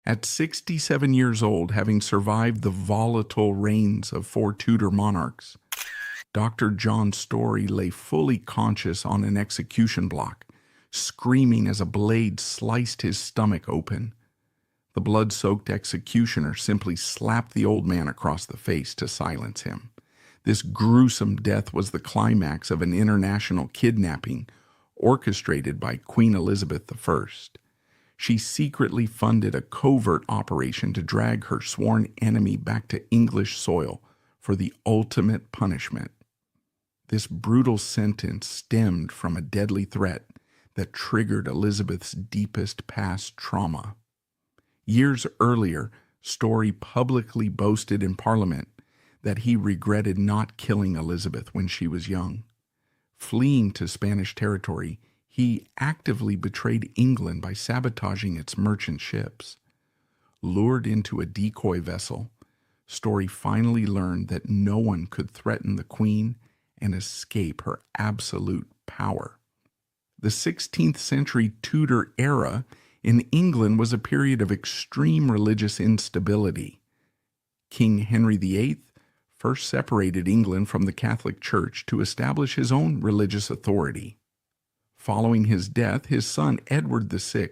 At 67 years old, having survived the volatile reigns of 4 Tudor monarchs, Dr. John Story lay fully conscious on an execution block, screaming as a blade sliced his stomach open. The blood-soaked executioner simply slapped the old man across the face to silence him. This gruesome death was the climax of an international kidnapping orchestrated by Queen Elizabeth I. She secretly funded a covert operation to drag her sworn enemy back to English soil for the ultimate punishment. This brutal sentence stemmed from a deadly threat that triggered Elizabeth's deepest past trauma. Years earlier, Story publicly boasted in Parliament that he regretted not killing Elizabeth when she was young. Fleeing to Spanish territory, he actively betrayed England by sabotaging its merchant ships. Lured into a decoy vessel, Story finally learned that no one could threaten the Queen and escape her absolute power. The 16th century Tudor era in England was a period of extreme religious instability. King Henry VIII first separated England from the Catholic Church to establish his own religious authority. Following his death, his son Edward VI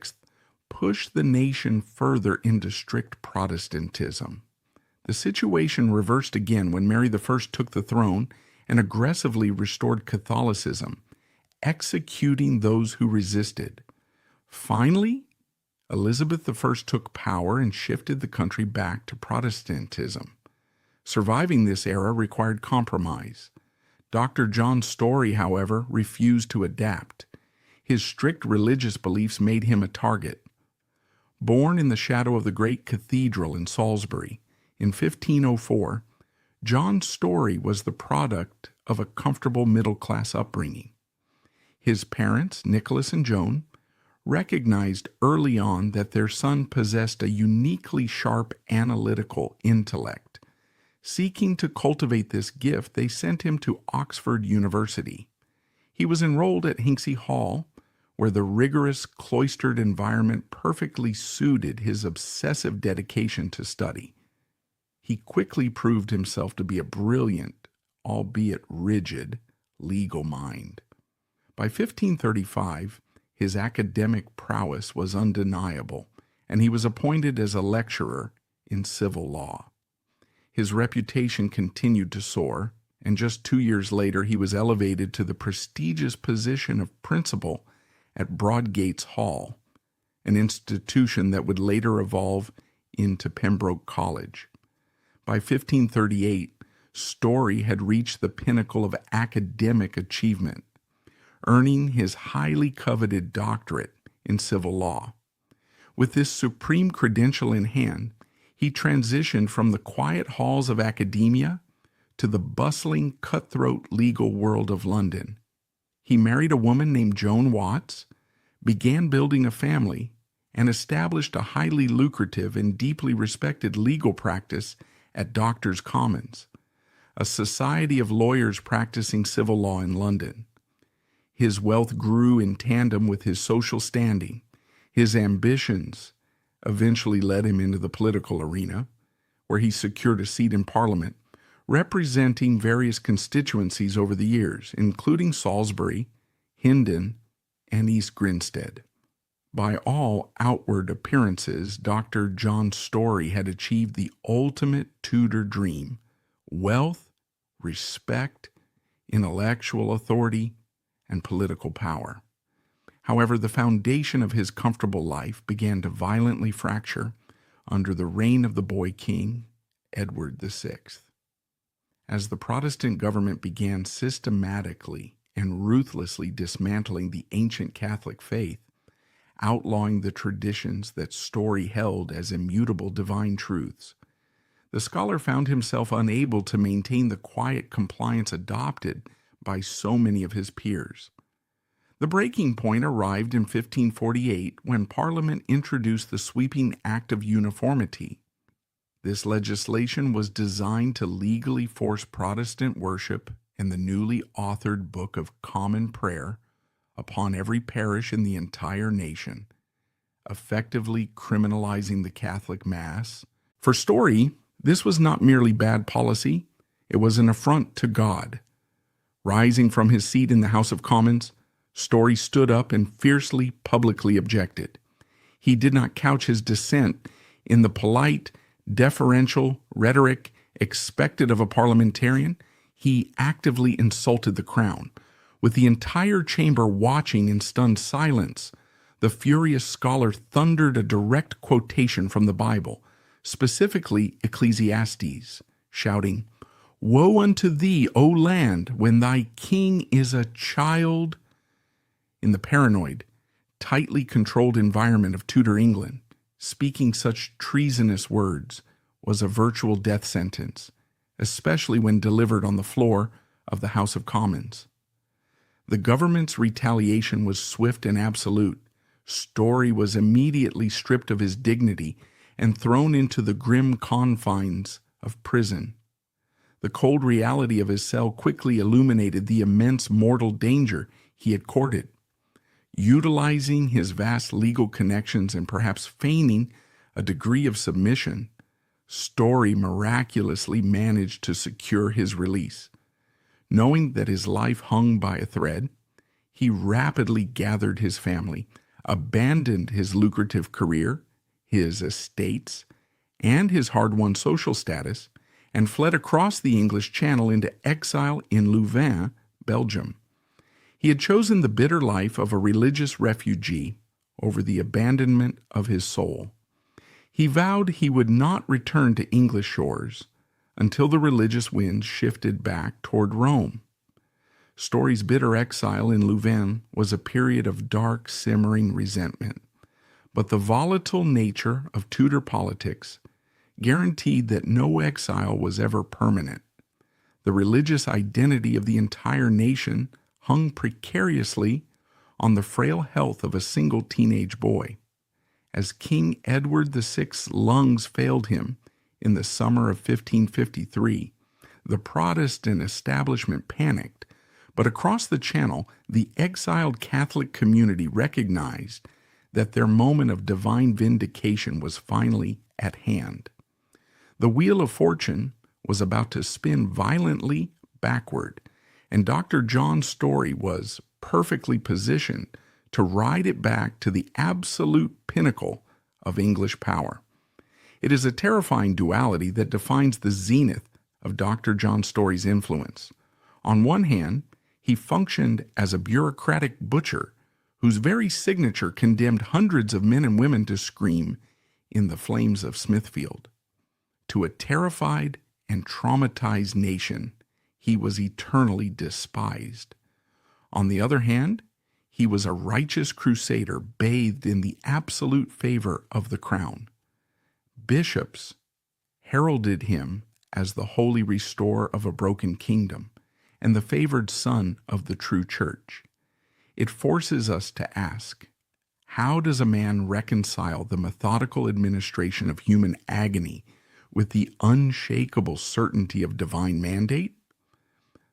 pushed the nation further into strict Protestantism. The situation reversed again when Mary I took the throne and aggressively restored Catholicism, executing those who resisted. Finally, Elizabeth I took power and shifted the country back to Protestantism. Surviving this era required compromise. Dr. John Story, however, refused to adapt. His strict religious beliefs made him a target. Born in the shadow of the great cathedral in Salisbury in 1504, John Story was the product of a comfortable middle-class upbringing. His parents, Nicholas and Joan, recognized early on that their son possessed a uniquely sharp analytical intellect. Seeking to cultivate this gift, they sent him to Oxford University. He was enrolled at Hinckley Hall, where the rigorous, cloistered environment perfectly suited his obsessive dedication to study. He quickly proved himself to be a brilliant, albeit rigid, legal mind. By 1535, his academic prowess was undeniable, and he was appointed as a lecturer in civil law. His reputation continued to soar, and just 2 years later he was elevated to the prestigious position of principal at Broadgates Hall, an institution that would later evolve into Pembroke College. By 1538, Story had reached the pinnacle of academic achievement, earning his highly coveted doctorate in civil law. With this supreme credential in hand, he transitioned from the quiet halls of academia to the bustling, cutthroat legal world of London. He married a woman named Joan Watts, began building a family, and established a highly lucrative and deeply respected legal practice at Doctors' Commons, a society of lawyers practicing civil law in London. His wealth grew in tandem with his social standing. His ambitions eventually led him into the political arena, where he secured a seat in Parliament, representing various constituencies over the years, including Salisbury, Hindon, and East Grinstead. By all outward appearances, Dr. John Story had achieved the ultimate Tudor dream: wealth, respect, intellectual authority, and political power. However, the foundation of his comfortable life began to violently fracture under the reign of the boy king, Edward VI. As the Protestant government began systematically and ruthlessly dismantling the ancient Catholic faith, outlawing the traditions that Story held as immutable divine truths, the scholar found himself unable to maintain the quiet compliance adopted by so many of his peers. The breaking point arrived in 1548 when Parliament introduced the sweeping Act of Uniformity. This legislation was designed to legally force Protestant worship and the newly authored Book of Common Prayer upon every parish in the entire nation, effectively criminalizing the Catholic Mass. For Story, this was not merely bad policy, it was an affront to God. Rising from his seat in the House of Commons, Story stood up and fiercely, publicly objected. He did not couch his dissent in the polite, deferential rhetoric expected of a parliamentarian. He actively insulted the crown. With the entire chamber watching in stunned silence, the furious scholar thundered a direct quotation from the Bible, specifically Ecclesiastes, shouting, "Woe unto thee, O land, when thy king is a child." In the paranoid, tightly controlled environment of Tudor England, speaking such treasonous words was a virtual death sentence, especially when delivered on the floor of the House of Commons. The government's retaliation was swift and absolute. Story was immediately stripped of his dignity and thrown into the grim confines of prison. The cold reality of his cell quickly illuminated the immense mortal danger he had courted. Utilizing his vast legal connections and perhaps feigning a degree of submission, Story miraculously managed to secure his release. Knowing that his life hung by a thread, he rapidly gathered his family, abandoned his lucrative career, his estates, and his hard-won social status, and fled across the English Channel into exile in Louvain, Belgium. He had chosen the bitter life of a religious refugee over the abandonment of his soul. He vowed he would not return to English shores until the religious winds shifted back toward Rome. Story's bitter exile in Louvain was a period of dark, simmering resentment, but the volatile nature of Tudor politics guaranteed that no exile was ever permanent. The religious identity of the entire nation hung precariously on the frail health of a single teenage boy. As King Edward VI's lungs failed him in the summer of 1553, the Protestant establishment panicked, but across the Channel, the exiled Catholic community recognized that their moment of divine vindication was finally at hand. The wheel of fortune was about to spin violently backward, and Dr. John Story was perfectly positioned to ride it back to the absolute pinnacle of English power. It is a terrifying duality that defines the zenith of Dr. John Story's influence. On one hand, he functioned as a bureaucratic butcher whose very signature condemned hundreds of men and women to scream in the flames of Smithfield. To a terrified and traumatized nation, he was eternally despised. On the other hand, he was a righteous crusader bathed in the absolute favor of the crown. Bishops heralded him as the holy restorer of a broken kingdom and the favored son of the true church. It forces us to ask, how does a man reconcile the methodical administration of human agony with the unshakable certainty of divine mandate?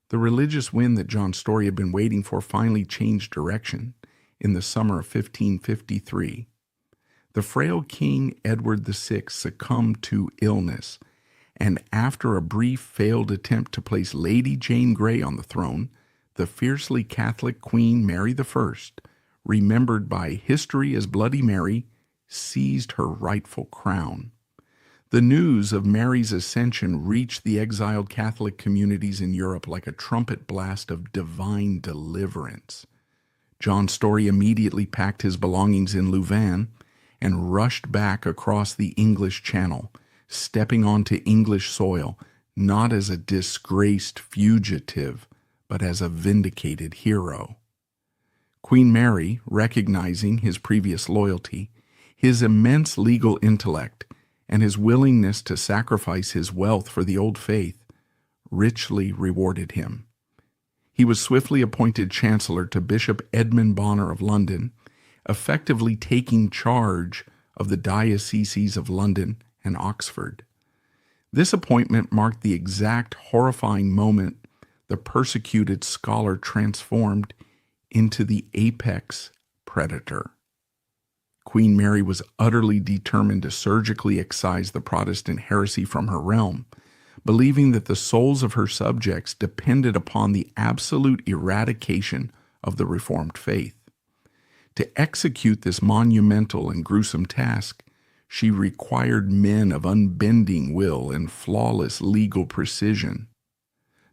The religious wind that John Story had been waiting for finally changed direction in the summer of 1553. The frail King Edward VI succumbed to illness, and after a brief failed attempt to place Lady Jane Grey on the throne, the fiercely Catholic Queen Mary I, remembered by history as Bloody Mary, seized her rightful crown. The news of Mary's ascension reached the exiled Catholic communities in Europe like a trumpet blast of divine deliverance. John Story immediately packed his belongings in Louvain and rushed back across the English Channel, stepping onto English soil not as a disgraced fugitive, but as a vindicated hero. Queen Mary, recognizing his previous loyalty, his immense legal intellect, and his willingness to sacrifice his wealth for the old faith, richly rewarded him. He was swiftly appointed Chancellor to Bishop Edmund Bonner of London, effectively taking charge of the dioceses of London and Oxford. This appointment marked the exact horrifying moment the persecuted scholar transformed into the apex predator. Queen Mary was utterly determined to surgically excise the Protestant heresy from her realm, believing that the souls of her subjects depended upon the absolute eradication of the Reformed faith. To execute this monumental and gruesome task, she required men of unbending will and flawless legal precision.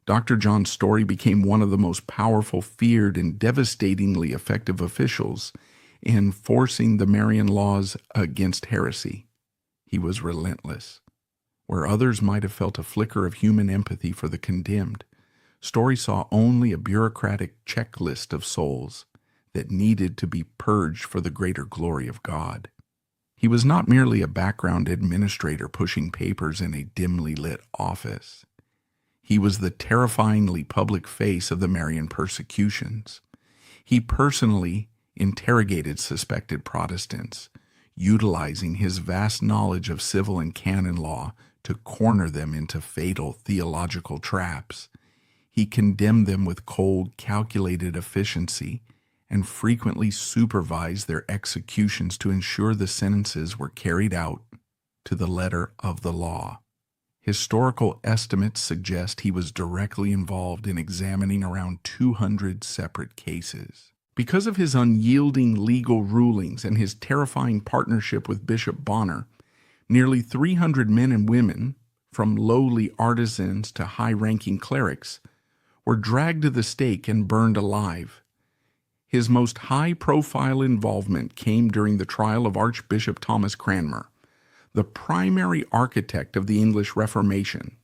Dr. John Story became one of the most powerful, feared, and devastatingly effective officials in enforcing the Marian laws against heresy. He was relentless. Where others might have felt a flicker of human empathy for the condemned, Story saw only a bureaucratic checklist of souls that needed to be purged for the greater glory of God. He was not merely a background administrator pushing papers in a dimly lit office. He was the terrifyingly public face of the Marian persecutions. He personally interrogated suspected Protestants, utilizing his vast knowledge of civil and canon law to corner them into fatal theological traps. He condemned them with cold, calculated efficiency and frequently supervised their executions to ensure the sentences were carried out to the letter of the law. Historical estimates suggest he was directly involved in examining around 200 separate cases. Because of his unyielding legal rulings and his terrifying partnership with Bishop Bonner, nearly 300 men and women, from lowly artisans to high-ranking clerics, were dragged to the stake and burned alive. His most high-profile involvement came during the trial of Archbishop Thomas Cranmer, the primary architect of the English Reformation,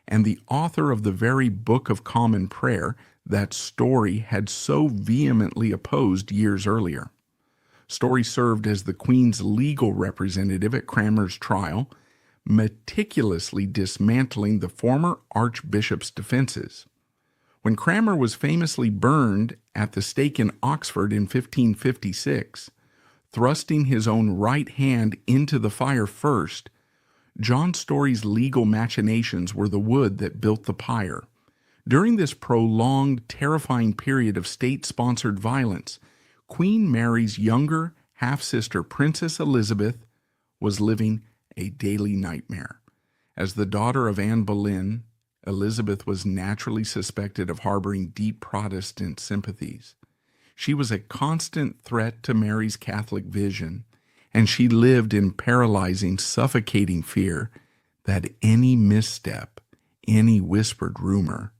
and the author of the very Book of Common Prayer that Story had so vehemently opposed years earlier. Story served as the Queen's legal representative at Cranmer's trial, meticulously dismantling the former Archbishop's defenses. When Cranmer was famously burned at the stake in Oxford in 1556, thrusting his own right hand into the fire first, John Story's legal machinations were the wood that built the pyre. During this prolonged, terrifying period of state-sponsored violence, Queen Mary's younger half-sister, Princess Elizabeth, was living a daily nightmare. As the daughter of Anne Boleyn, Elizabeth was naturally suspected of harboring deep Protestant sympathies. She was a constant threat to Mary's Catholic vision, and she lived in paralyzing, suffocating fear that any misstep, any whispered rumor,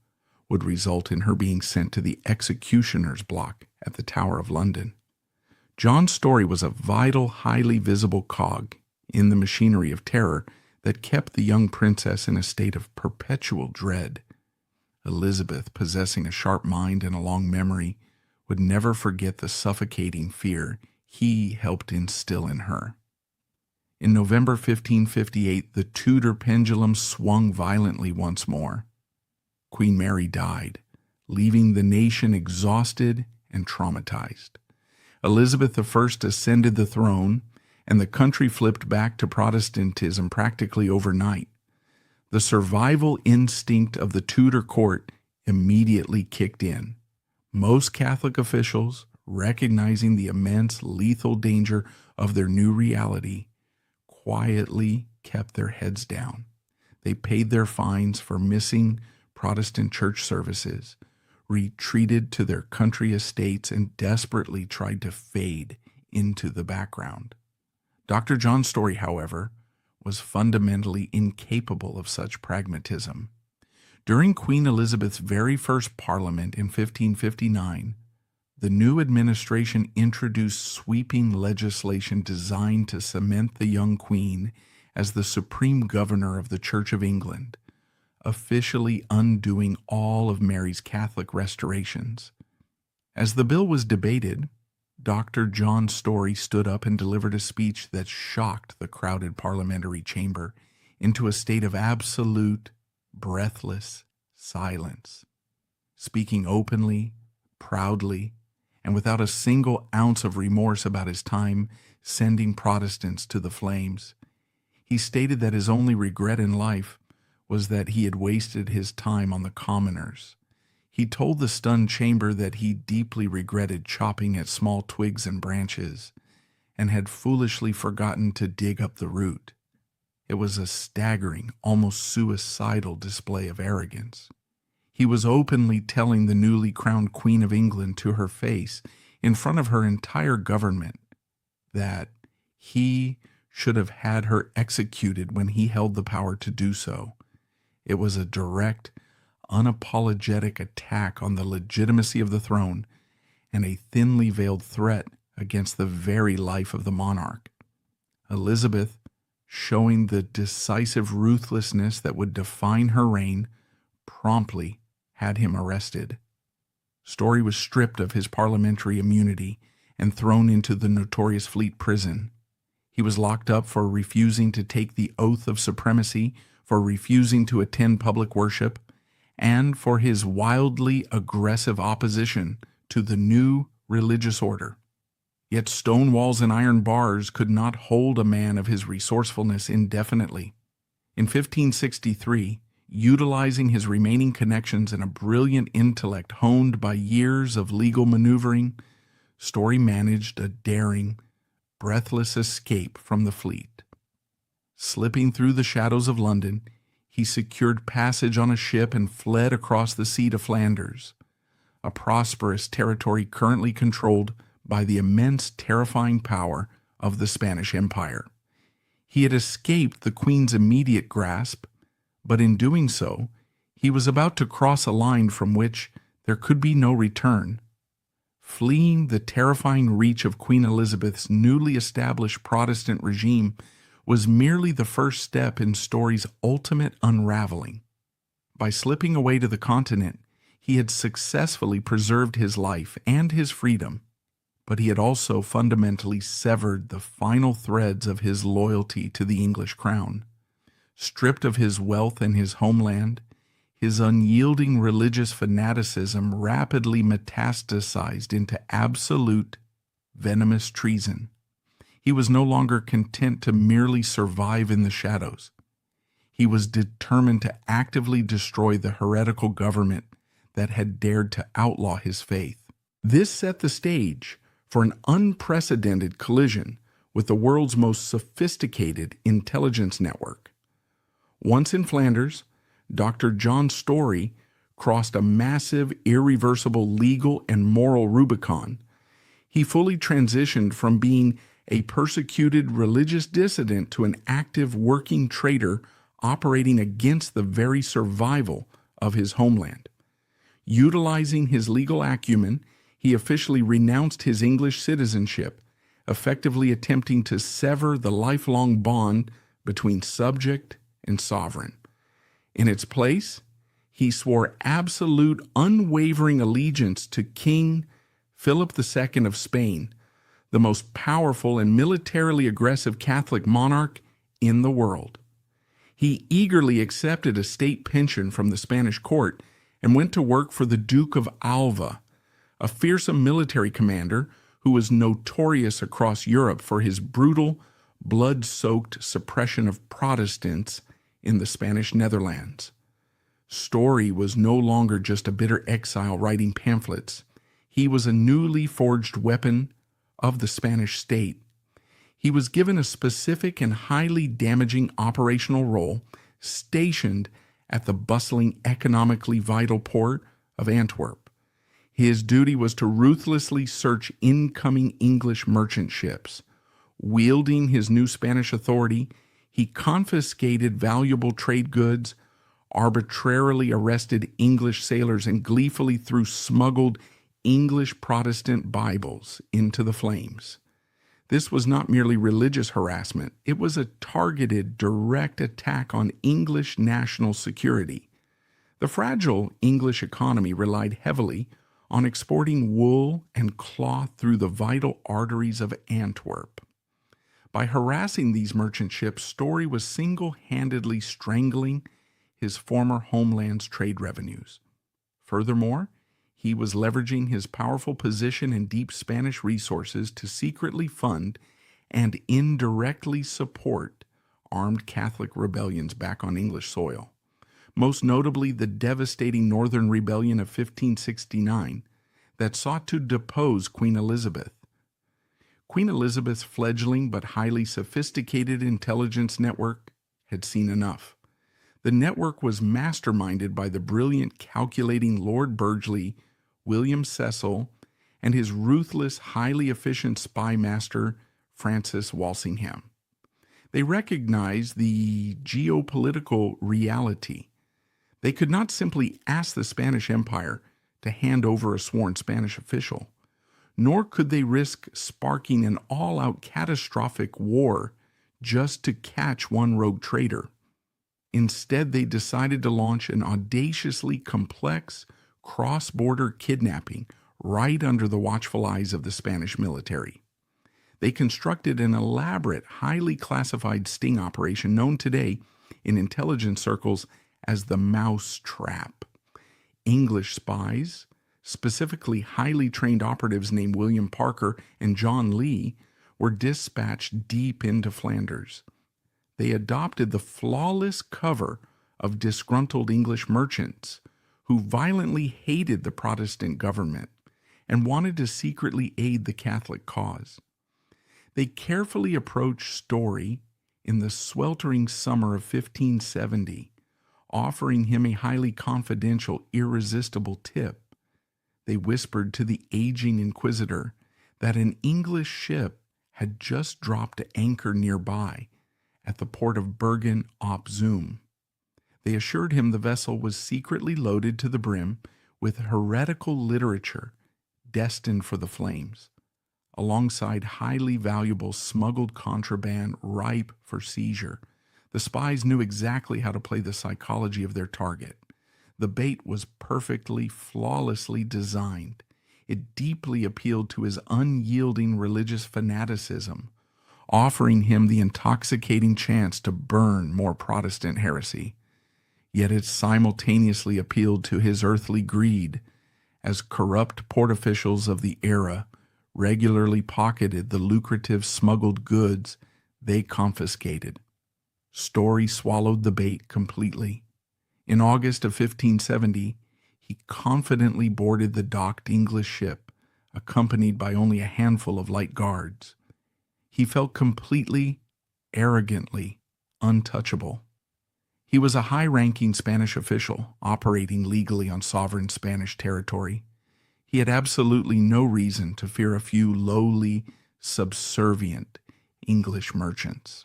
would result in her being sent to the executioner's block at the Tower of London. John Story was a vital, highly visible cog in the machinery of terror that kept the young princess in a state of perpetual dread. Elizabeth, possessing a sharp mind and a long memory, would never forget the suffocating fear he helped instill in her. In November 1558, the Tudor pendulum swung violently once more. Queen Mary died, leaving the nation exhausted and traumatized. Elizabeth I ascended the throne, and the country flipped back to Protestantism practically overnight. The survival instinct of the Tudor court immediately kicked in. Most Catholic officials, recognizing the immense lethal danger of their new reality, quietly kept their heads down. They paid their fines for missing Protestant church services, retreated to their country estates, and desperately tried to fade into the background. Dr. John Story, however, was fundamentally incapable of such pragmatism. During Queen Elizabeth's very first Parliament in 1559, the new administration introduced sweeping legislation designed to cement the young queen as the supreme governor of the Church of England, officially undoing all of Mary's Catholic restorations. As the bill was debated, Dr. John Story stood up and delivered a speech that shocked the crowded parliamentary chamber into a state of absolute, breathless silence. Speaking openly, proudly, and without a single ounce of remorse about his time sending Protestants to the flames, he stated that his only regret in life was that he had wasted his time on the commoners. He told the stunned chamber that he deeply regretted chopping at small twigs and branches, and had foolishly forgotten to dig up the root. It was a staggering, almost suicidal display of arrogance. He was openly telling the newly crowned Queen of England to her face, in front of her entire government, that he should have had her executed when he held the power to do so. It was a direct, unapologetic attack on the legitimacy of the throne and a thinly veiled threat against the very life of the monarch. Elizabeth, showing the decisive ruthlessness that would define her reign, promptly had him arrested. Story was stripped of his parliamentary immunity and thrown into the notorious Fleet prison. He was locked up for refusing to take the oath of supremacy, for refusing to attend public worship, and for his wildly aggressive opposition to the new religious order. Yet stone walls and iron bars could not hold a man of his resourcefulness indefinitely. In 1563, utilizing his remaining connections and a brilliant intellect honed by years of legal maneuvering, Story managed a daring, breathless escape from the Fleet. Slipping through the shadows of London, he secured passage on a ship and fled across the sea to Flanders, a prosperous territory currently controlled by the immense, terrifying power of the Spanish Empire. He had escaped the Queen's immediate grasp, but in doing so, he was about to cross a line from which there could be no return. Fleeing the terrifying reach of Queen Elizabeth's newly established Protestant regime was merely the first step in Story's ultimate unraveling. By slipping away to the continent, he had successfully preserved his life and his freedom, but he had also fundamentally severed the final threads of his loyalty to the English crown. Stripped of his wealth and his homeland, his unyielding religious fanaticism rapidly metastasized into absolute, venomous treason. He was no longer content to merely survive in the shadows. He was determined to actively destroy the heretical government that had dared to outlaw his faith. This set the stage for an unprecedented collision with the world's most sophisticated intelligence network. Once in Flanders, Dr. John Story crossed a massive, irreversible legal and moral Rubicon. He fully transitioned from being a persecuted religious dissident to an active working traitor operating against the very survival of his homeland. Utilizing his legal acumen, he officially renounced his English citizenship, effectively attempting to sever the lifelong bond between subject and sovereign. In its place, he swore absolute, unwavering allegiance to King Philip II of Spain, the most powerful and militarily aggressive Catholic monarch in the world. He eagerly accepted a state pension from the Spanish court and went to work for the Duke of Alva, a fearsome military commander who was notorious across Europe for his brutal, blood-soaked suppression of Protestants in the Spanish Netherlands. Story was no longer just a bitter exile writing pamphlets. He was a newly forged weapon of the Spanish state. He was given a specific and highly damaging operational role, stationed at the bustling, economically vital port of Antwerp. His duty was to ruthlessly search incoming English merchant ships. Wielding his new Spanish authority, he confiscated valuable trade goods, arbitrarily arrested English sailors, and gleefully threw smuggled English Protestant Bibles into the flames. This was not merely religious harassment, it was a targeted, direct attack on English national security. The fragile English economy relied heavily on exporting wool and cloth through the vital arteries of Antwerp. By harassing these merchant ships, Story was single-handedly strangling his former homeland's trade revenues. Furthermore, he was leveraging his powerful position and deep Spanish resources to secretly fund and indirectly support armed Catholic rebellions back on English soil, most notably the devastating Northern Rebellion of 1569 that sought to depose Queen Elizabeth. Queen Elizabeth's fledgling but highly sophisticated intelligence network had seen enough. The network was masterminded by the brilliant calculating Lord Burghley, William Cecil, and his ruthless, highly efficient spy master, Francis Walsingham. They recognized the geopolitical reality. They could not simply ask the Spanish Empire to hand over a sworn Spanish official, nor could they risk sparking an all-out catastrophic war just to catch one rogue traitor. Instead, they decided to launch an audaciously complex cross-border kidnapping right under the watchful eyes of the Spanish military. They constructed an elaborate, highly classified sting operation known today in intelligence circles as the Mouse Trap. English spies, specifically highly trained operatives named William Parker and John Lee, were dispatched deep into Flanders. They adopted the flawless cover of disgruntled English merchants who violently hated the Protestant government and wanted to secretly aid the Catholic cause. They carefully approached Story in the sweltering summer of 1570, offering him a highly confidential, irresistible tip. They whispered to the aging inquisitor that an English ship had just dropped anchor nearby at the port of Bergen op Zoom. They assured him the vessel was secretly loaded to the brim with heretical literature destined for the flames, alongside highly valuable smuggled contraband ripe for seizure. The spies knew exactly how to play the psychology of their target. The bait was perfectly, flawlessly designed. It deeply appealed to his unyielding religious fanaticism, offering him the intoxicating chance to burn more Protestant heresy. Yet it simultaneously appealed to his earthly greed, as corrupt port officials of the era regularly pocketed the lucrative smuggled goods they confiscated. Story swallowed the bait completely. In August of 1570, he confidently boarded the docked English ship, accompanied by only a handful of light guards. He felt completely, arrogantly untouchable. He was a high-ranking Spanish official operating legally on sovereign Spanish territory. He had absolutely no reason to fear a few lowly, subservient English merchants.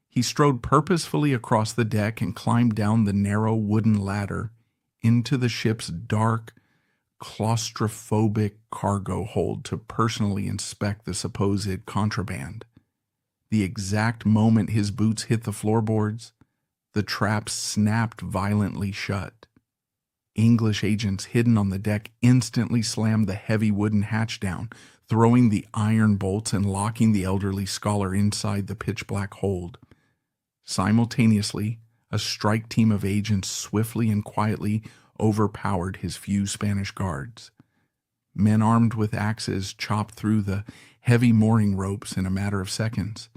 He strode purposefully across the deck and climbed down the narrow wooden ladder into the ship's dark, claustrophobic cargo hold to personally inspect the supposed contraband. The exact moment his boots hit the floorboards, the trap snapped violently shut. English agents hidden on the deck instantly slammed the heavy wooden hatch down, throwing the iron bolts and locking the elderly scholar inside the pitch-black hold. Simultaneously, a strike team of agents swiftly and quietly overpowered his few Spanish guards. Men armed with axes chopped through the heavy mooring ropes in a matter of seconds.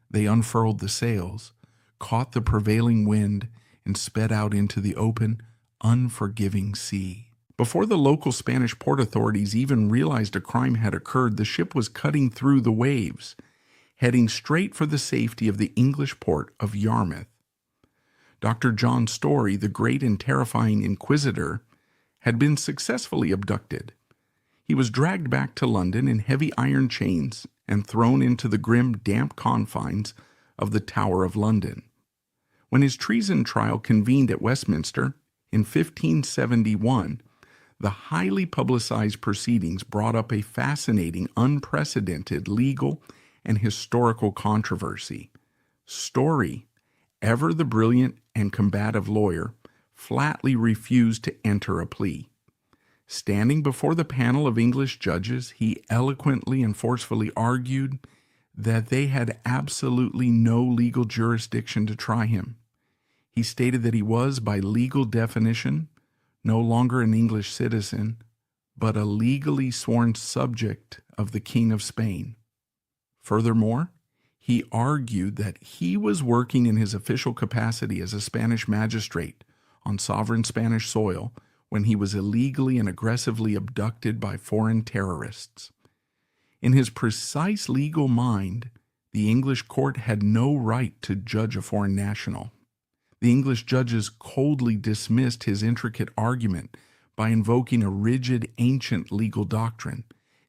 They unfurled the sails, caught the prevailing wind, and sped out into the open, unforgiving sea. Before the local Spanish port authorities even realized a crime had occurred, the ship was cutting through the waves, heading straight for the safety of the English port of Yarmouth. Dr. John Story, the great and terrifying inquisitor, had been successfully abducted. He was dragged back to London in heavy iron chains and thrown into the grim, damp confines of the Tower of London. When his treason trial convened at Westminster in 1571, the highly publicized proceedings brought up a fascinating, unprecedented legal and historical controversy. Story, ever the brilliant and combative lawyer, flatly refused to enter a plea. Standing before the panel of English judges, he eloquently and forcefully argued that they had absolutely no legal jurisdiction to try him. He stated that he was, by legal definition, no longer an English citizen, but a legally sworn subject of the King of Spain. Furthermore, he argued that he was working in his official capacity as a Spanish magistrate on sovereign Spanish soil when he was illegally and aggressively abducted by foreign terrorists. In his precise legal mind, the English court had no right to judge a foreign national. The English judges coldly dismissed his intricate argument by invoking a rigid ancient legal doctrine,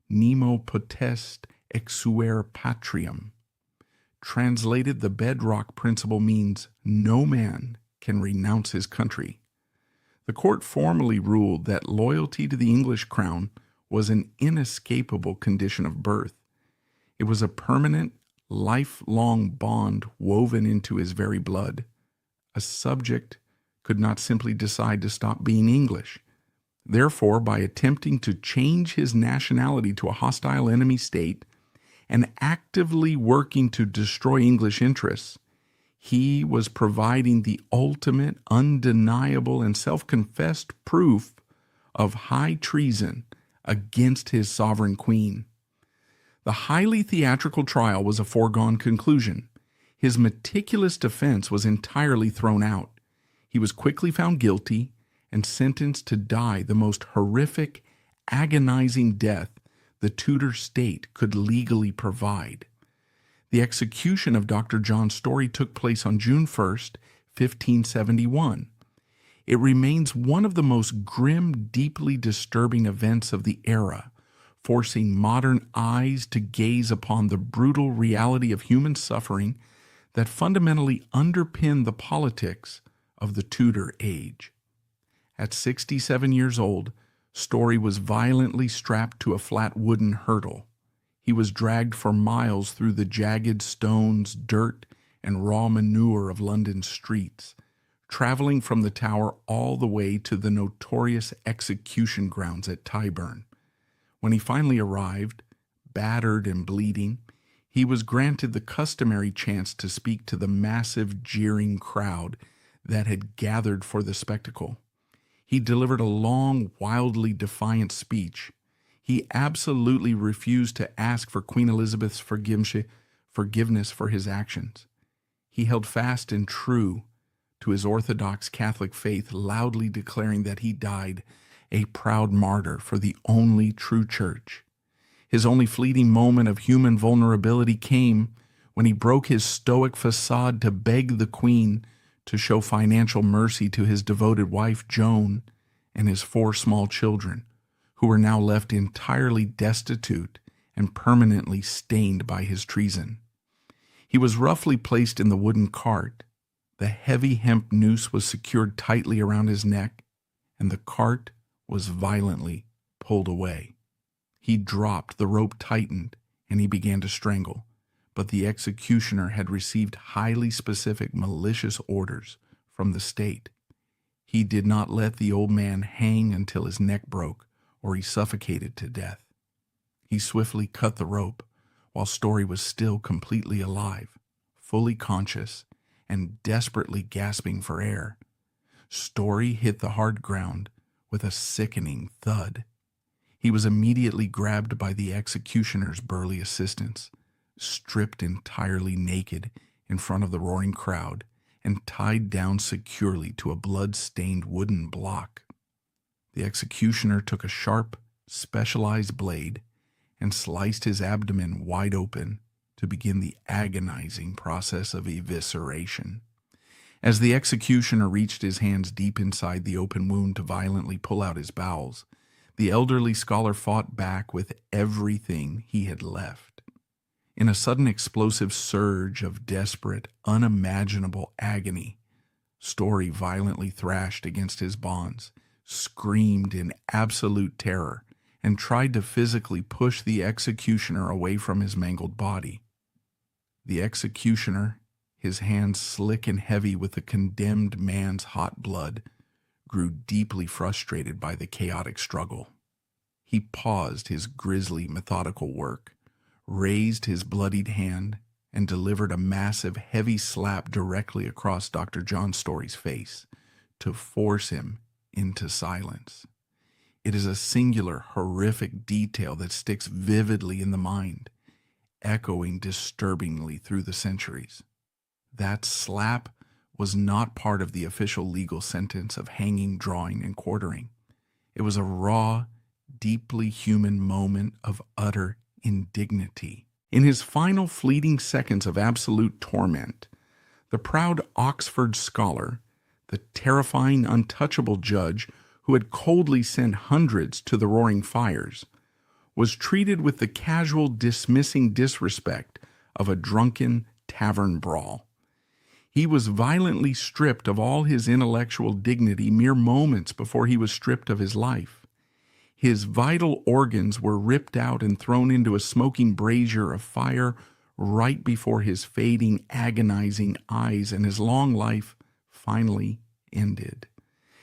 nemo potest exuere patriam. Translated, the bedrock principle means no man can renounce his country. The court formally ruled that loyalty to the English crown was an inescapable condition of birth. It was a permanent, lifelong bond woven into his very blood. A subject could not simply decide to stop being English. Therefore, by attempting to change his nationality to a hostile enemy state and actively working to destroy English interests, he was providing the ultimate, undeniable, and self-confessed proof of high treason against his sovereign queen. The highly theatrical trial was a foregone conclusion. His meticulous defense was entirely thrown out. He was quickly found guilty and sentenced to die the most horrific, agonizing death the Tudor state could legally provide. The execution of Dr. John Story took place on June 1st, 1571. It remains one of the most grim, deeply disturbing events of the era, forcing modern eyes to gaze upon the brutal reality of human suffering that fundamentally underpinned the politics of the Tudor age. At 67 years old, Story was violently strapped to a flat wooden hurdle. He was dragged for miles through the jagged stones, dirt, and raw manure of London's streets, traveling from the Tower all the way to the notorious execution grounds at Tyburn. When he finally arrived, battered and bleeding, he was granted the customary chance to speak to the massive, jeering crowd that had gathered for the spectacle. He delivered a long, wildly defiant speech. He absolutely refused to ask for Queen Elizabeth's forgiveness for his actions. He held fast and true to his Orthodox Catholic faith, loudly declaring that he died a proud martyr for the only true church. His only fleeting moment of human vulnerability came when he broke his stoic facade to beg the Queen to show financial mercy to his devoted wife, Joan, and his 4 small children, who were now left entirely destitute and permanently stained by his treason. He was roughly placed in the wooden cart. The heavy hemp noose was secured tightly around his neck, and the cart was violently pulled away. He dropped, the rope tightened, and he began to strangle. But the executioner had received highly specific, malicious orders from the state. He did not let the old man hang until his neck broke or he suffocated to death. He swiftly cut the rope while Story was still completely alive, fully conscious, and desperately gasping for air. Story hit the hard ground with a sickening thud. He was immediately grabbed by the executioner's burly assistants, stripped entirely naked in front of the roaring crowd, and tied down securely to a blood-stained wooden block. The executioner took a sharp, specialized blade and sliced his abdomen wide open to begin the agonizing process of evisceration. As the executioner reached his hands deep inside the open wound to violently pull out his bowels, the elderly scholar fought back with everything he had left. In a sudden explosive surge of desperate, unimaginable agony, Story violently thrashed against his bonds, screamed in absolute terror, and tried to physically push the executioner away from his mangled body. The executioner, his hands slick and heavy with the condemned man's hot blood, grew deeply frustrated by the chaotic struggle. He paused his grisly, methodical work, raised his bloodied hand, and delivered a massive, heavy slap directly across Dr. John Story's face to force him into silence. It is a singular, horrific detail that sticks vividly in the mind, echoing disturbingly through the centuries. That slap was not part of the official legal sentence of hanging, drawing, and quartering. It was a raw, deeply human moment of utter indignity. In his final fleeting seconds of absolute torment, the proud Oxford scholar, the terrifying, untouchable judge who had coldly sent hundreds to the roaring fires, was treated with the casual, dismissing disrespect of a drunken tavern brawl. He was violently stripped of all his intellectual dignity mere moments before he was stripped of his life. His vital organs were ripped out and thrown into a smoking brazier of fire right before his fading, agonizing eyes, and his long life finally ended.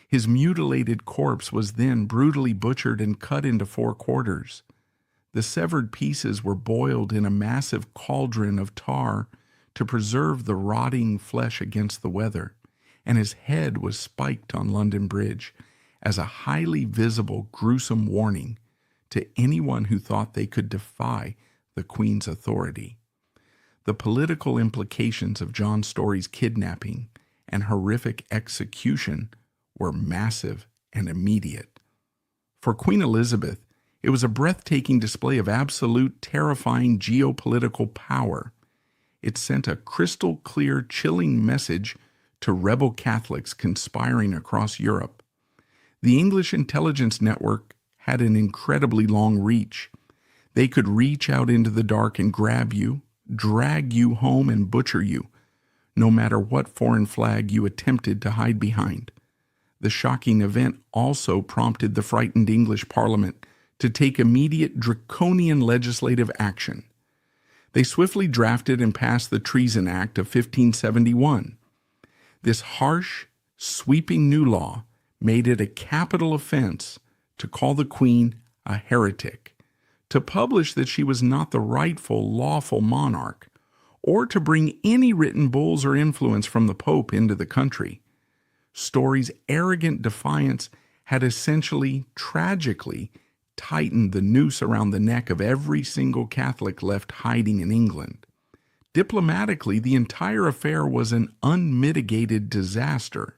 His mutilated corpse was then brutally butchered and cut into 4 quarters. The severed pieces were boiled in a massive cauldron of tar to preserve the rotting flesh against the weather, and his head was spiked on London Bridge as a highly visible, gruesome warning to anyone who thought they could defy the Queen's authority. The political implications of John Story's kidnapping and horrific execution were massive and immediate. For Queen Elizabeth, it was a breathtaking display of absolute, terrifying geopolitical power. It sent a crystal-clear, chilling message to rebel Catholics conspiring across Europe. The English intelligence network had an incredibly long reach. They could reach out into the dark and grab you, drag you home, and butcher you, no matter what foreign flag you attempted to hide behind. The shocking event also prompted the frightened English Parliament to take immediate draconian legislative action. They swiftly drafted and passed the Treason Act of 1571. This harsh, sweeping new law made it a capital offense to call the Queen a heretic, to publish that she was not the rightful, lawful monarch, or to bring any written bulls or influence from the Pope into the country. Story's arrogant defiance had essentially, tragically, tightened the noose around the neck of every single Catholic left hiding in England. Diplomatically, the entire affair was an unmitigated disaster.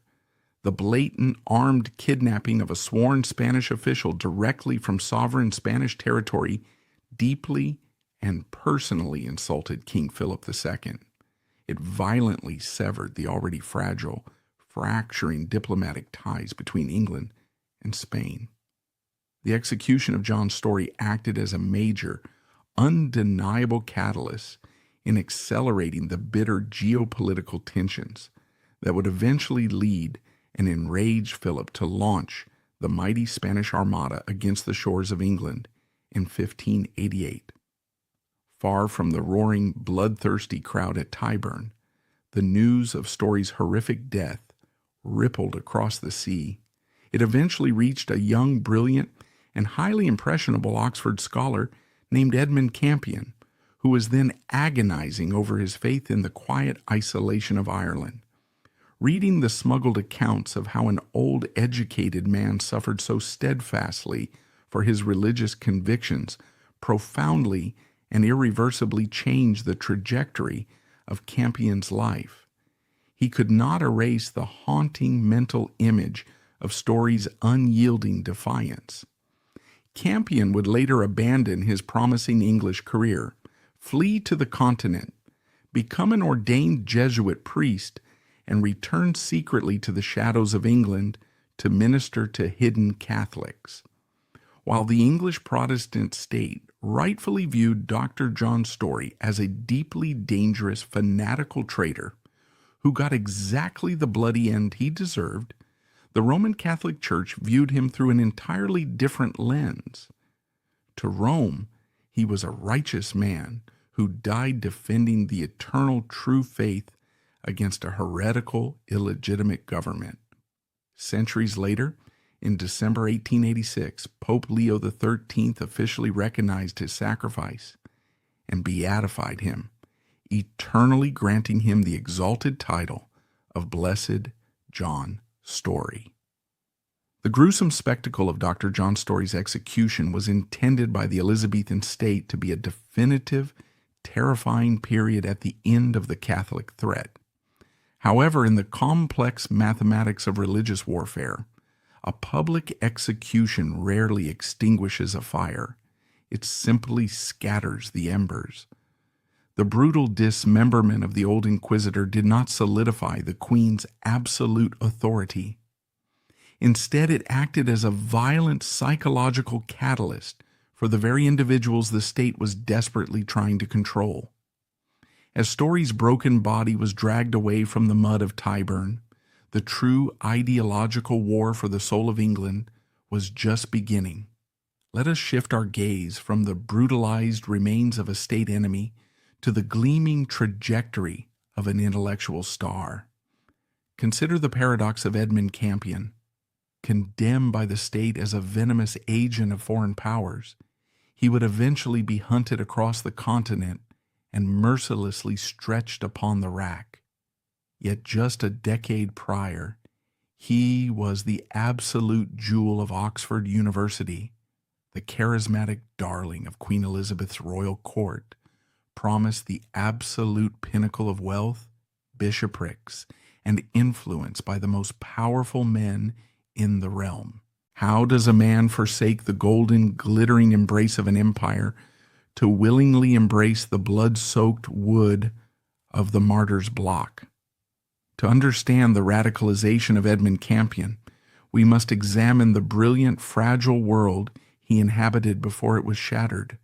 The blatant armed kidnapping of a sworn Spanish official directly from sovereign Spanish territory deeply and personally insulted King Philip II. It violently severed the already fragile, fracturing diplomatic ties between England and Spain. The execution of John Story acted as a major, undeniable catalyst in accelerating the bitter geopolitical tensions that would eventually lead and enrage Philip to launch the mighty Spanish Armada against the shores of England in 1588. Far from the roaring, bloodthirsty crowd at Tyburn, the news of Story's horrific death rippled across the sea. It eventually reached a young, brilliant, and highly impressionable Oxford scholar named Edmund Campion, who was then agonizing over his faith in the quiet isolation of Ireland. Reading the smuggled accounts of how an old, educated man suffered so steadfastly for his religious convictions profoundly and irreversibly changed the trajectory of Campion's life. He could not erase the haunting mental image of Story's unyielding defiance. Campion would later abandon his promising English career, flee to the continent, become an ordained Jesuit priest, and return secretly to the shadows of England to minister to hidden Catholics. While the English Protestant state rightfully viewed Dr. John Story as a deeply dangerous, fanatical traitor who got exactly the bloody end he deserved, the Roman Catholic Church viewed him through an entirely different lens. To Rome, he was a righteous man who died defending the eternal true faith against a heretical, illegitimate government. Centuries later, in December 1886, Pope Leo XIII officially recognized his sacrifice and beatified him, eternally granting him the exalted title of Blessed John Story. The gruesome spectacle of Dr. John Story's execution was intended by the Elizabethan state to be a definitive, terrifying period at the end of the Catholic threat. However, in the complex mathematics of religious warfare, a public execution rarely extinguishes a fire. it simply scatters the embers. The brutal dismemberment of the old inquisitor did not solidify the Queen's absolute authority. Instead, it acted as a violent psychological catalyst for the very individuals the state was desperately trying to control. As Story's broken body was dragged away from the mud of Tyburn, the true ideological war for the soul of England was just beginning. Let us shift our gaze from the brutalized remains of a state enemy to the gleaming trajectory of an intellectual star. Consider the paradox of Edmund Campion. Condemned by the state as a venomous agent of foreign powers, he would eventually be hunted across the continent and mercilessly stretched upon the rack. Yet just a decade prior, he was the absolute jewel of Oxford University, the charismatic darling of Queen Elizabeth's royal court, promised the absolute pinnacle of wealth, bishoprics, and influence by the most powerful men in the realm. How does a man forsake the golden, glittering embrace of an empire to willingly embrace the blood-soaked wood of the martyr's block? To understand the radicalization of Edmund Campion, we must examine the brilliant, fragile world he inhabited before it was shattered.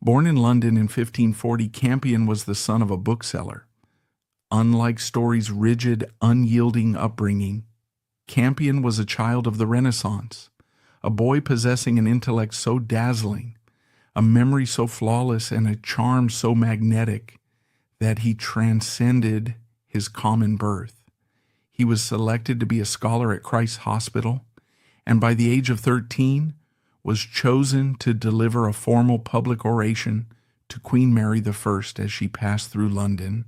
Born in London in 1540, Campion was the son of a bookseller. Unlike Story's rigid, unyielding upbringing, Campion was a child of the Renaissance, a boy possessing an intellect so dazzling, a memory so flawless, and a charm so magnetic that he transcended his common birth. He was selected to be a scholar at Christ's Hospital, and by the age of 13 was chosen to deliver a formal public oration to Queen Mary I as she passed through London.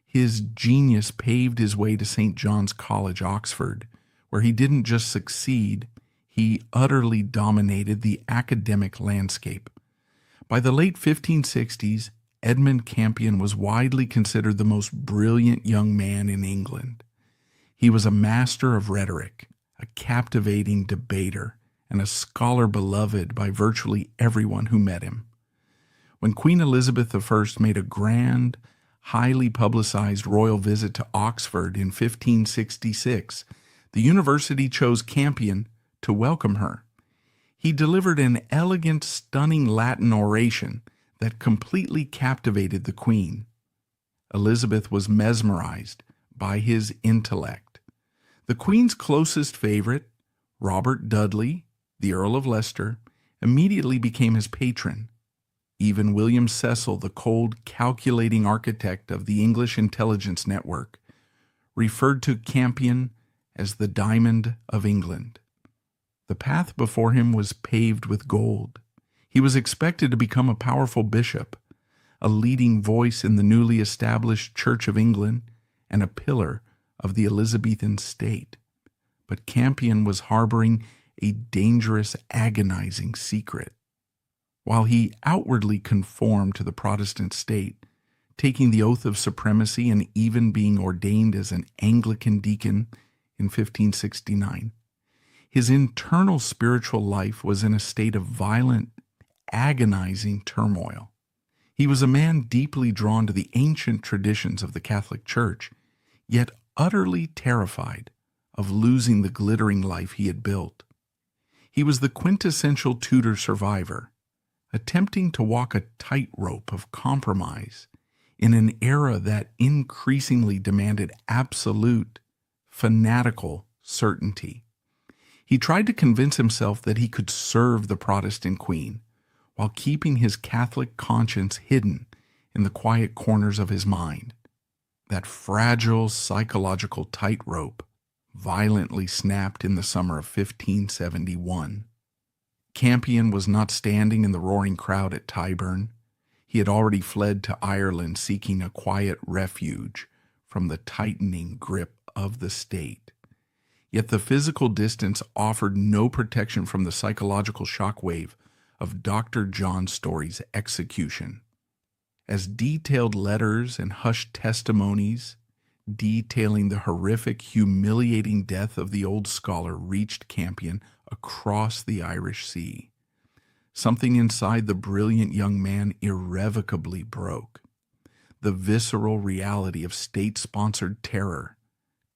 His genius paved his way to St. John's College, Oxford, where he didn't just succeed, he utterly dominated the academic landscape. By the late 1560s, Edmund Campion was widely considered the most brilliant young man in England. He was a master of rhetoric, a captivating debater, and a scholar beloved by virtually everyone who met him. When Queen Elizabeth I made a grand, highly publicized royal visit to Oxford in 1566, the university chose Campion to welcome her. He delivered an elegant, stunning Latin oration that completely captivated the Queen. Elizabeth was mesmerized by his intellect. The Queen's closest favorite, Robert Dudley, the Earl of Leicester, immediately became his patron. Even William Cecil, the cold, calculating architect of the English intelligence network, referred to Campion as the Diamond of England. The path before him was paved with gold. He was expected to become a powerful bishop, a leading voice in the newly established Church of England, and a pillar of the Elizabethan state. But Campion was harboring a dangerous, agonizing secret. While he outwardly conformed to the Protestant state, taking the oath of supremacy and even being ordained as an Anglican deacon in 1569, his internal spiritual life was in a state of violent, agonizing turmoil. He was a man deeply drawn to the ancient traditions of the Catholic Church, yet utterly terrified of losing the glittering life he had built. He was the quintessential Tudor survivor, attempting to walk a tightrope of compromise in an era that increasingly demanded absolute, fanatical certainty. He tried to convince himself that he could serve the Protestant Queen while keeping his Catholic conscience hidden in the quiet corners of his mind. That fragile psychological tightrope violently snapped in the summer of 1571. Campion was not standing in the roaring crowd at Tyburn. He had already fled to Ireland seeking a quiet refuge from the tightening grip of the state. Yet the physical distance offered no protection from the psychological shockwave of Dr. John Story's execution. As detailed letters and hushed testimonies detailing the horrific, humiliating death of the old scholar reached Campion across the Irish Sea, Something inside the brilliant young man irrevocably broke. The visceral reality of state-sponsored terror,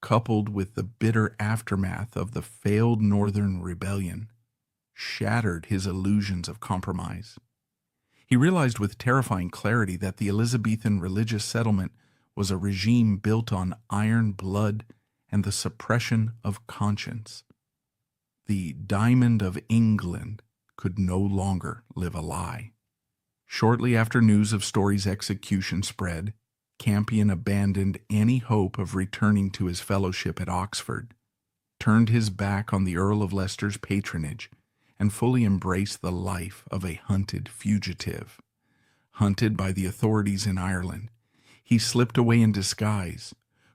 coupled with the bitter aftermath of the failed Northern Rebellion, shattered his illusions of compromise. He realized with terrifying clarity that the Elizabethan religious settlement was a regime built on iron blood and the suppression of conscience. The Diamond of England could no longer live a lie. Shortly after news of Story's execution spread, Campion abandoned any hope of returning to his fellowship at Oxford, turned his back on the Earl of Leicester's patronage, and fully embraced the life of a hunted fugitive. Hunted by the authorities in Ireland, he slipped away in disguise,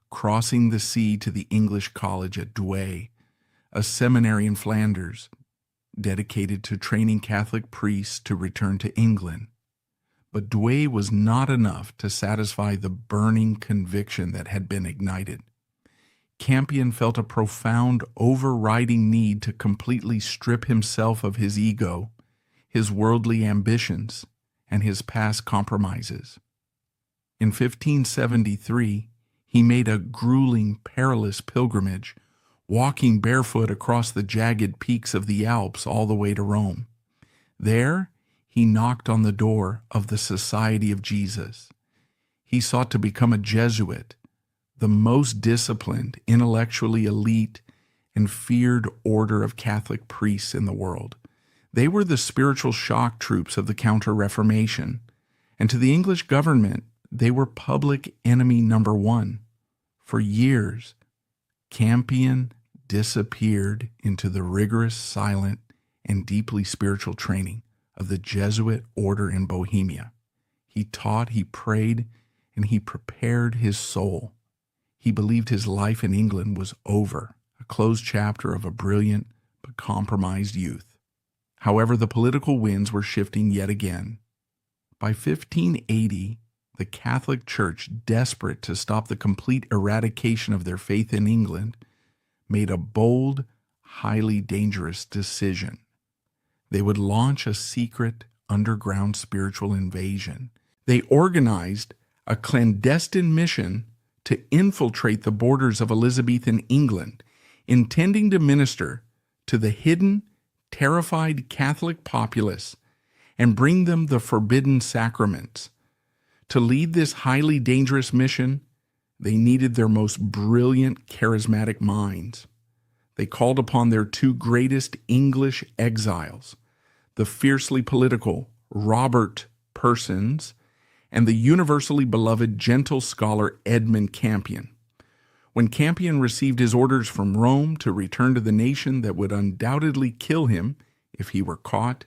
crossing the sea to the English college at Douai, a seminary in Flanders, dedicated to training Catholic priests to return to England. But Douai was not enough to satisfy the burning conviction that had been ignited. Campion felt a profound, overriding need to completely strip himself of his ego, his worldly ambitions, and his past compromises. In 1573, he made a grueling, perilous pilgrimage, walking barefoot across the jagged peaks of the Alps all the way to Rome. There, he knocked on the door of the Society of Jesus. He sought to become a Jesuit, the most disciplined, intellectually elite, and feared order of Catholic priests in the world. They were the spiritual shock troops of the Counter-Reformation, and to the English government, they were public enemy number one. For years, Campion disappeared into the rigorous, silent, and deeply spiritual training of the Jesuit order in Bohemia. He taught, he prayed, and he prepared his soul. He believed his life in England was over, a closed chapter of a brilliant but compromised youth. However, the political winds were shifting yet again. By 1580, the Catholic Church, desperate to stop the complete eradication of their faith in England, made a bold, highly dangerous decision. They would launch a secret underground spiritual invasion. They organized a clandestine mission to infiltrate the borders of Elizabethan England, intending to minister to the hidden, terrified Catholic populace and bring them the forbidden sacraments. To lead this highly dangerous mission, they needed their most brilliant, charismatic minds. They called upon their two greatest English exiles, the fiercely political Robert Persons and the universally beloved gentle scholar Edmund Campion. When Campion received his orders from Rome to return to the nation that would undoubtedly kill him if he were caught,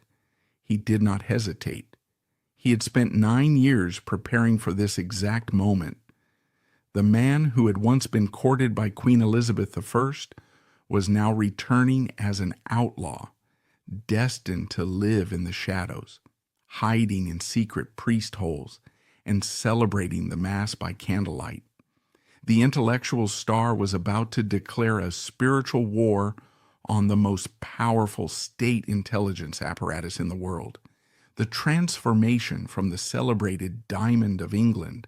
he did not hesitate. He had spent 9 years preparing for this exact moment. The man who had once been courted by Queen Elizabeth I was now returning as an outlaw, destined to live in the shadows, hiding in secret priest holes, and celebrating the Mass by candlelight. The intellectual star was about to declare a spiritual war on the most powerful state intelligence apparatus in the world. The transformation from the celebrated Diamond of England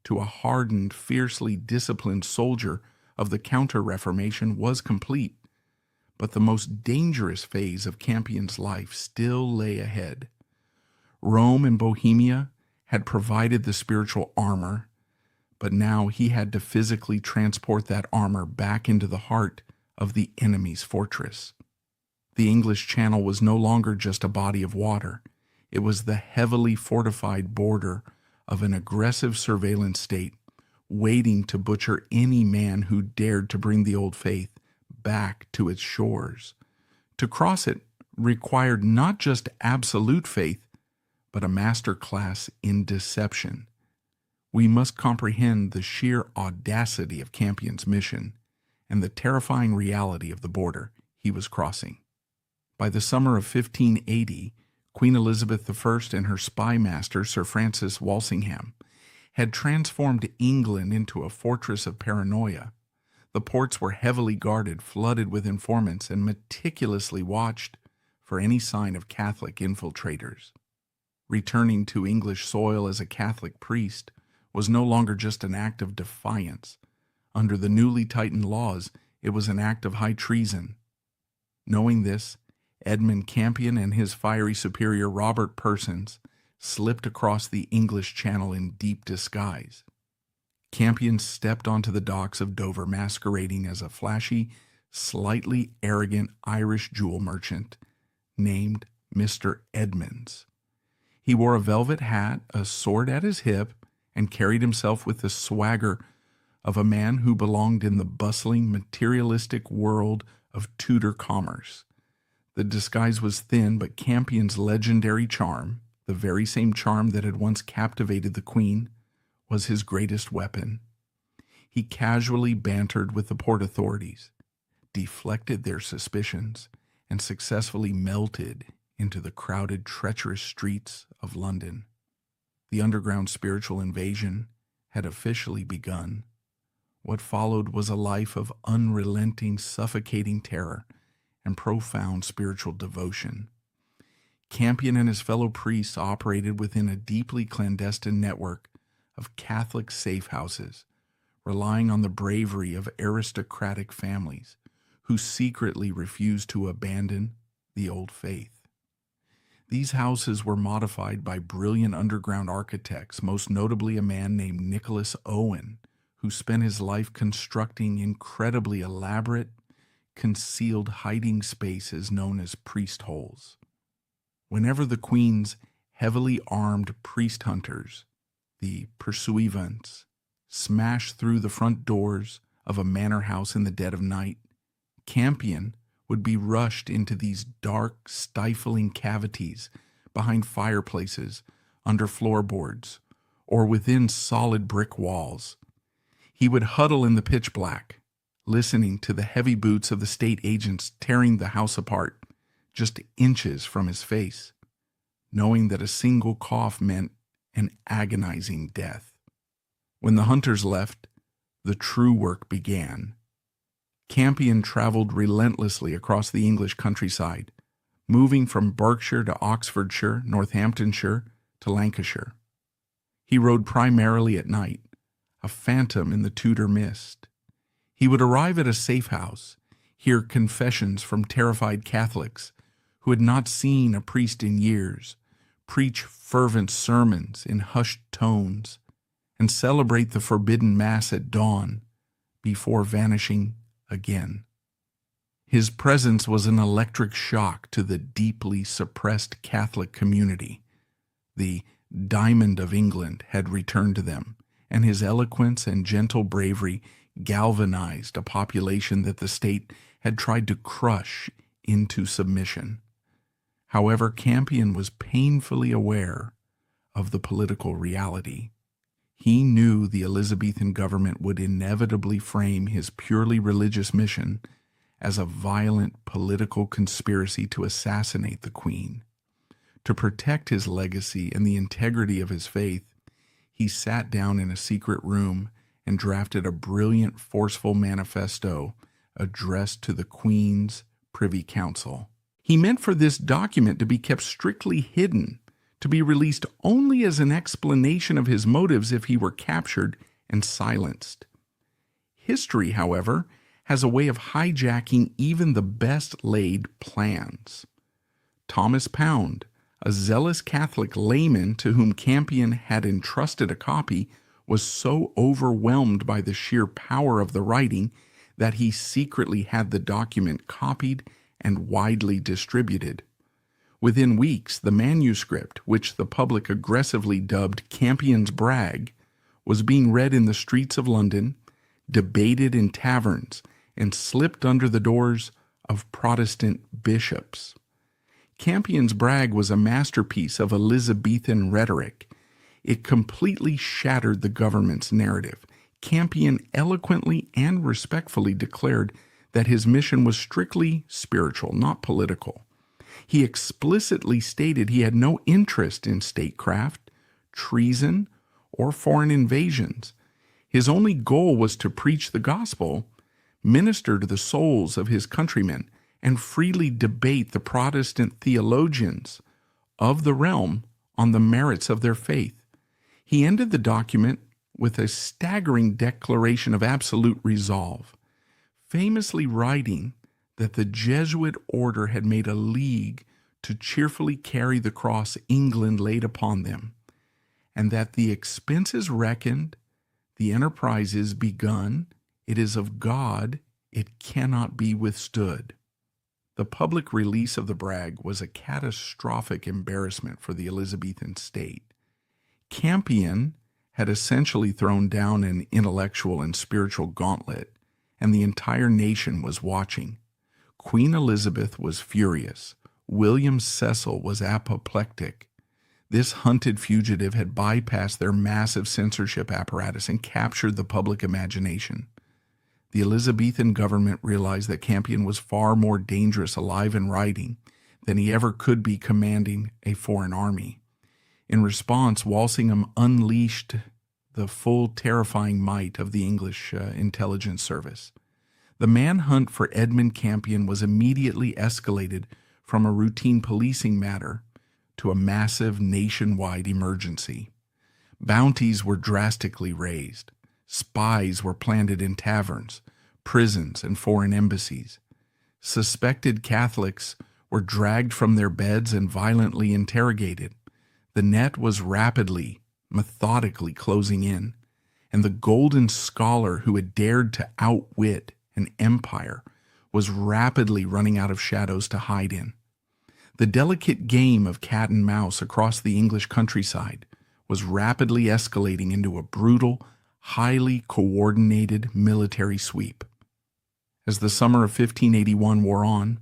to a hardened, fiercely disciplined soldier of the Counter-Reformation was complete, but the most dangerous phase of Campion's life still lay ahead. Rome and Bohemia had provided the spiritual armor, but now he had to physically transport that armor back into the heart of the enemy's fortress. The English Channel was no longer just a body of water. It was the heavily fortified border of an aggressive surveillance state, waiting to butcher any man who dared to bring the old faith back to its shores. To cross it required not just absolute faith, but a master class in deception. We must comprehend the sheer audacity of Campion's mission and the terrifying reality of the border he was crossing. By the summer of 1580, Queen Elizabeth I and her spy master, Sir Francis Walsingham, had transformed England into a fortress of paranoia. The ports were heavily guarded, flooded with informants, and meticulously watched for any sign of Catholic infiltrators. Returning to English soil as a Catholic priest was no longer just an act of defiance. Under the newly tightened laws, it was an act of high treason. Knowing this, Edmund Campion and his fiery superior Robert Persons slipped across the English Channel in deep disguise. Campion stepped onto the docks of Dover masquerading as a flashy, slightly arrogant Irish jewel merchant named Mr. Edmunds. He wore a velvet hat, a sword at his hip, and carried himself with the swagger of a man who belonged in the bustling, materialistic world of Tudor commerce. The disguise was thin, but Campion's legendary charm, the very same charm that had once captivated the Queen, was his greatest weapon. He casually bantered with the port authorities, deflected their suspicions, and successfully melted into the crowded, treacherous streets of London. The underground spiritual invasion had officially begun. What followed was a life of unrelenting, suffocating terror and profound spiritual devotion. Campion and his fellow priests operated within a deeply clandestine network of Catholic safe houses, relying on the bravery of aristocratic families who secretly refused to abandon the old faith. These houses were modified by brilliant underground architects, most notably a man named Nicholas Owen, who spent his life constructing incredibly elaborate, concealed hiding spaces known as priest holes. Whenever the Queen's heavily armed priest hunters, the pursuivants, smashed through the front doors of a manor house in the dead of night, Campion would be rushed into these dark, stifling cavities behind fireplaces, under floorboards, or within solid brick walls. He would huddle in the pitch black, listening to the heavy boots of the state agents tearing the house apart just inches from his face, knowing that a single cough meant an agonizing death. When the hunters left, the true work began. Campion traveled relentlessly across the English countryside, moving from Berkshire to Oxfordshire, Northamptonshire to Lancashire. He rode primarily at night, a phantom in the Tudor mist. He would arrive at a safe house, hear confessions from terrified Catholics who had not seen a priest in years, preach fervent sermons in hushed tones, and celebrate the forbidden Mass at dawn before vanishing again. His presence was an electric shock to the deeply suppressed Catholic community. The Diamond of England had returned to them, and his eloquence and gentle bravery galvanized a population that the state had tried to crush into submission. However, Campion was painfully aware of the political reality. He knew the Elizabethan government would inevitably frame his purely religious mission as a violent political conspiracy to assassinate the Queen. To protect his legacy and the integrity of his faith, he sat down in a secret room and drafted a brilliant, forceful manifesto addressed to the Queen's Privy Council. He meant for this document to be kept strictly hidden, to be released only as an explanation of his motives if he were captured and silenced. History, however, has a way of hijacking even the best-laid plans. Thomas Pound, a zealous Catholic layman to whom Campion had entrusted a copy, was so overwhelmed by the sheer power of the writing that he secretly had the document copied and widely distributed. Within weeks, the manuscript, which the public aggressively dubbed Campion's Brag, was being read in the streets of London, debated in taverns, and slipped under the doors of Protestant bishops. Campion's Brag was a masterpiece of Elizabethan rhetoric. It completely shattered the government's narrative. Campion eloquently and respectfully declared that his mission was strictly spiritual, not political. He explicitly stated he had no interest in statecraft, treason, or foreign invasions. His only goal was to preach the gospel, minister to the souls of his countrymen, and freely debate the Protestant theologians of the realm on the merits of their faith. He ended the document with a staggering declaration of absolute resolve, famously writing that the Jesuit order had made a league to cheerfully carry the cross England laid upon them, and that the expenses reckoned, the enterprise is begun, it is of God, it cannot be withstood. The public release of the brag was a catastrophic embarrassment for the Elizabethan state. Campion had essentially thrown down an intellectual and spiritual gauntlet, and the entire nation was watching. Queen Elizabeth was furious. William Cecil was apoplectic. This hunted fugitive had bypassed their massive censorship apparatus and captured the public imagination. The Elizabethan government realized that Campion was far more dangerous alive and writing than he ever could be commanding a foreign army. In response, Walsingham unleashed the full terrifying might of the English intelligence service. The manhunt for Edmund Campion was immediately escalated from a routine policing matter to a massive nationwide emergency. Bounties were drastically raised. Spies were planted in taverns, prisons, and foreign embassies. Suspected Catholics were dragged from their beds and violently interrogated. The net was rapidly, methodically closing in, and the golden scholar who had dared to outwit an empire was rapidly running out of shadows to hide in. The delicate game of cat and mouse across the English countryside was rapidly escalating into a brutal, highly coordinated military sweep. As the summer of 1581 wore on,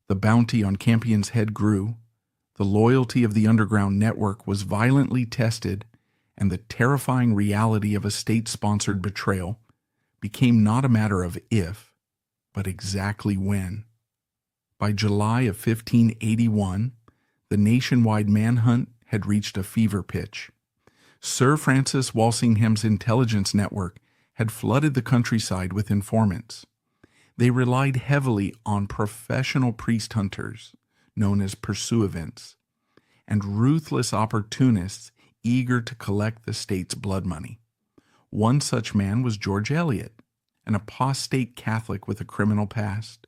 the bounty on Campion's head grew, the loyalty of the underground network was violently tested, and the terrifying reality of a state-sponsored betrayal became not a matter of if, but exactly when. By July of 1581, the nationwide manhunt had reached a fever pitch. Sir Francis Walsingham's intelligence network had flooded the countryside with informants. They relied heavily on professional priest hunters, known as pursuivants, and ruthless opportunists eager to collect the state's blood money. One such man was George Eliot, an apostate Catholic with a criminal past,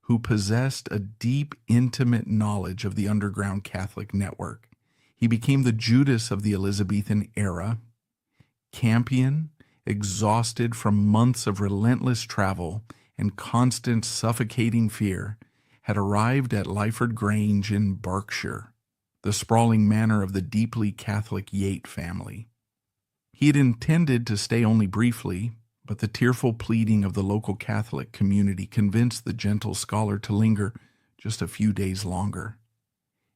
who possessed a deep, intimate knowledge of the underground Catholic network. He became the Judas of the Elizabethan era. Campion, exhausted from months of relentless travel and constant suffocating fear, had arrived at Lyford Grange in Berkshire, the sprawling manor of the deeply Catholic Yate family. He had intended to stay only briefly, but the tearful pleading of the local Catholic community convinced the gentle scholar to linger just a few days longer.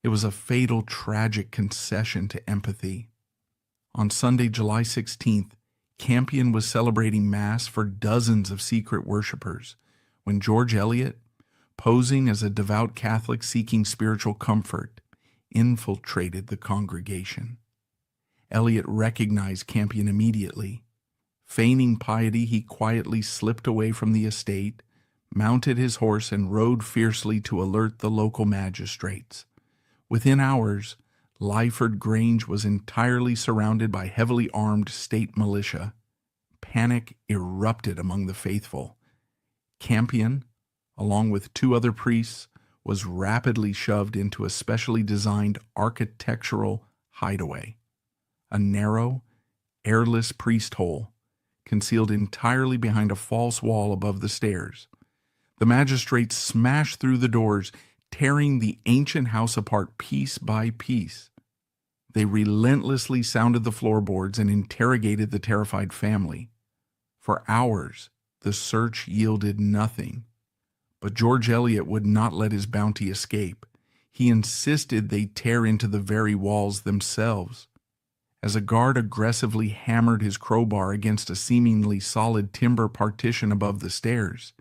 It was a fatal, tragic concession to empathy. On Sunday, July 16th, Campion was celebrating Mass for dozens of secret worshipers when George Eliot, posing as a devout Catholic seeking spiritual comfort, infiltrated the congregation. Eliot recognized Campion immediately. Feigning piety, he quietly slipped away from the estate, mounted his horse, and rode fiercely to alert the local magistrates. Within hours, Lyford Grange was entirely surrounded by heavily armed state militia. Panic erupted among the faithful. Campion, along with 2 other priests, was rapidly shoved into a specially designed architectural hideaway, a narrow, airless priest hole, concealed entirely behind a false wall above the stairs. The magistrates smashed through the doors, tearing the ancient house apart piece by piece. They relentlessly sounded the floorboards and interrogated the terrified family. For hours, the search yielded nothing. But George Eliot would not let his bounty escape. He insisted they tear into the very walls themselves. As a guard aggressively hammered his crowbar against a seemingly solid timber partition above the stairs,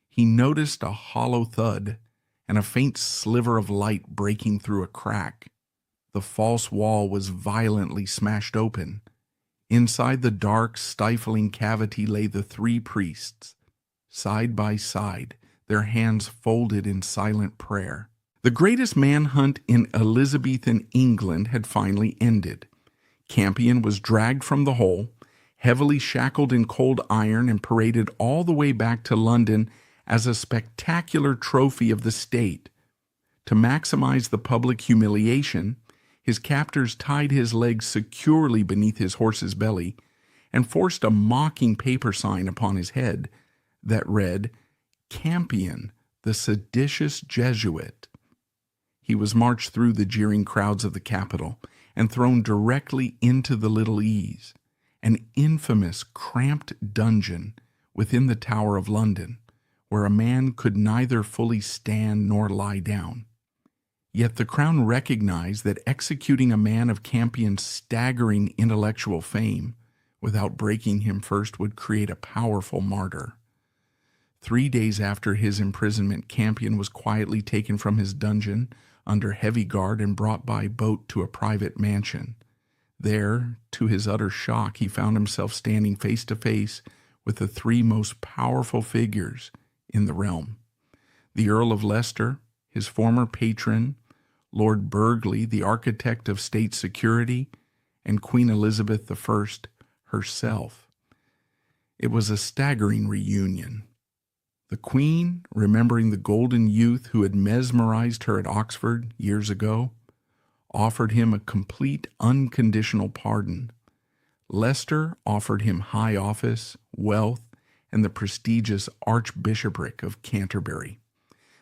he noticed a hollow thud and a faint sliver of light breaking through a crack. The false wall was violently smashed open. Inside the dark, stifling cavity lay the 3 priests, side by side, their hands folded in silent prayer. The greatest manhunt in Elizabethan England had finally ended. Campion was dragged from the hole, heavily shackled in cold iron, and paraded all the way back to London as a spectacular trophy of the state. To maximize the public humiliation, his captors tied his legs securely beneath his horse's belly and forced a mocking paper sign upon his head that read, "Campion, the seditious Jesuit." He was marched through the jeering crowds of the capital and thrown directly into the Little Ease, an infamous cramped dungeon within the Tower of London, where a man could neither fully stand nor lie down. Yet the Crown recognized that executing a man of Campion's staggering intellectual fame without breaking him first would create a powerful martyr. 3 days after his imprisonment, Campion was quietly taken from his dungeon under heavy guard and brought by boat to a private mansion. There, to his utter shock, he found himself standing face to face with the three most powerful figures in the realm: the Earl of Leicester, his former patron, Lord Burghley, the architect of state security, and Queen Elizabeth I herself. It was a staggering reunion. The Queen, remembering the golden youth who had mesmerized her at Oxford years ago, offered him a complete unconditional pardon. Leicester offered him high office, wealth, and the prestigious Archbishopric of Canterbury.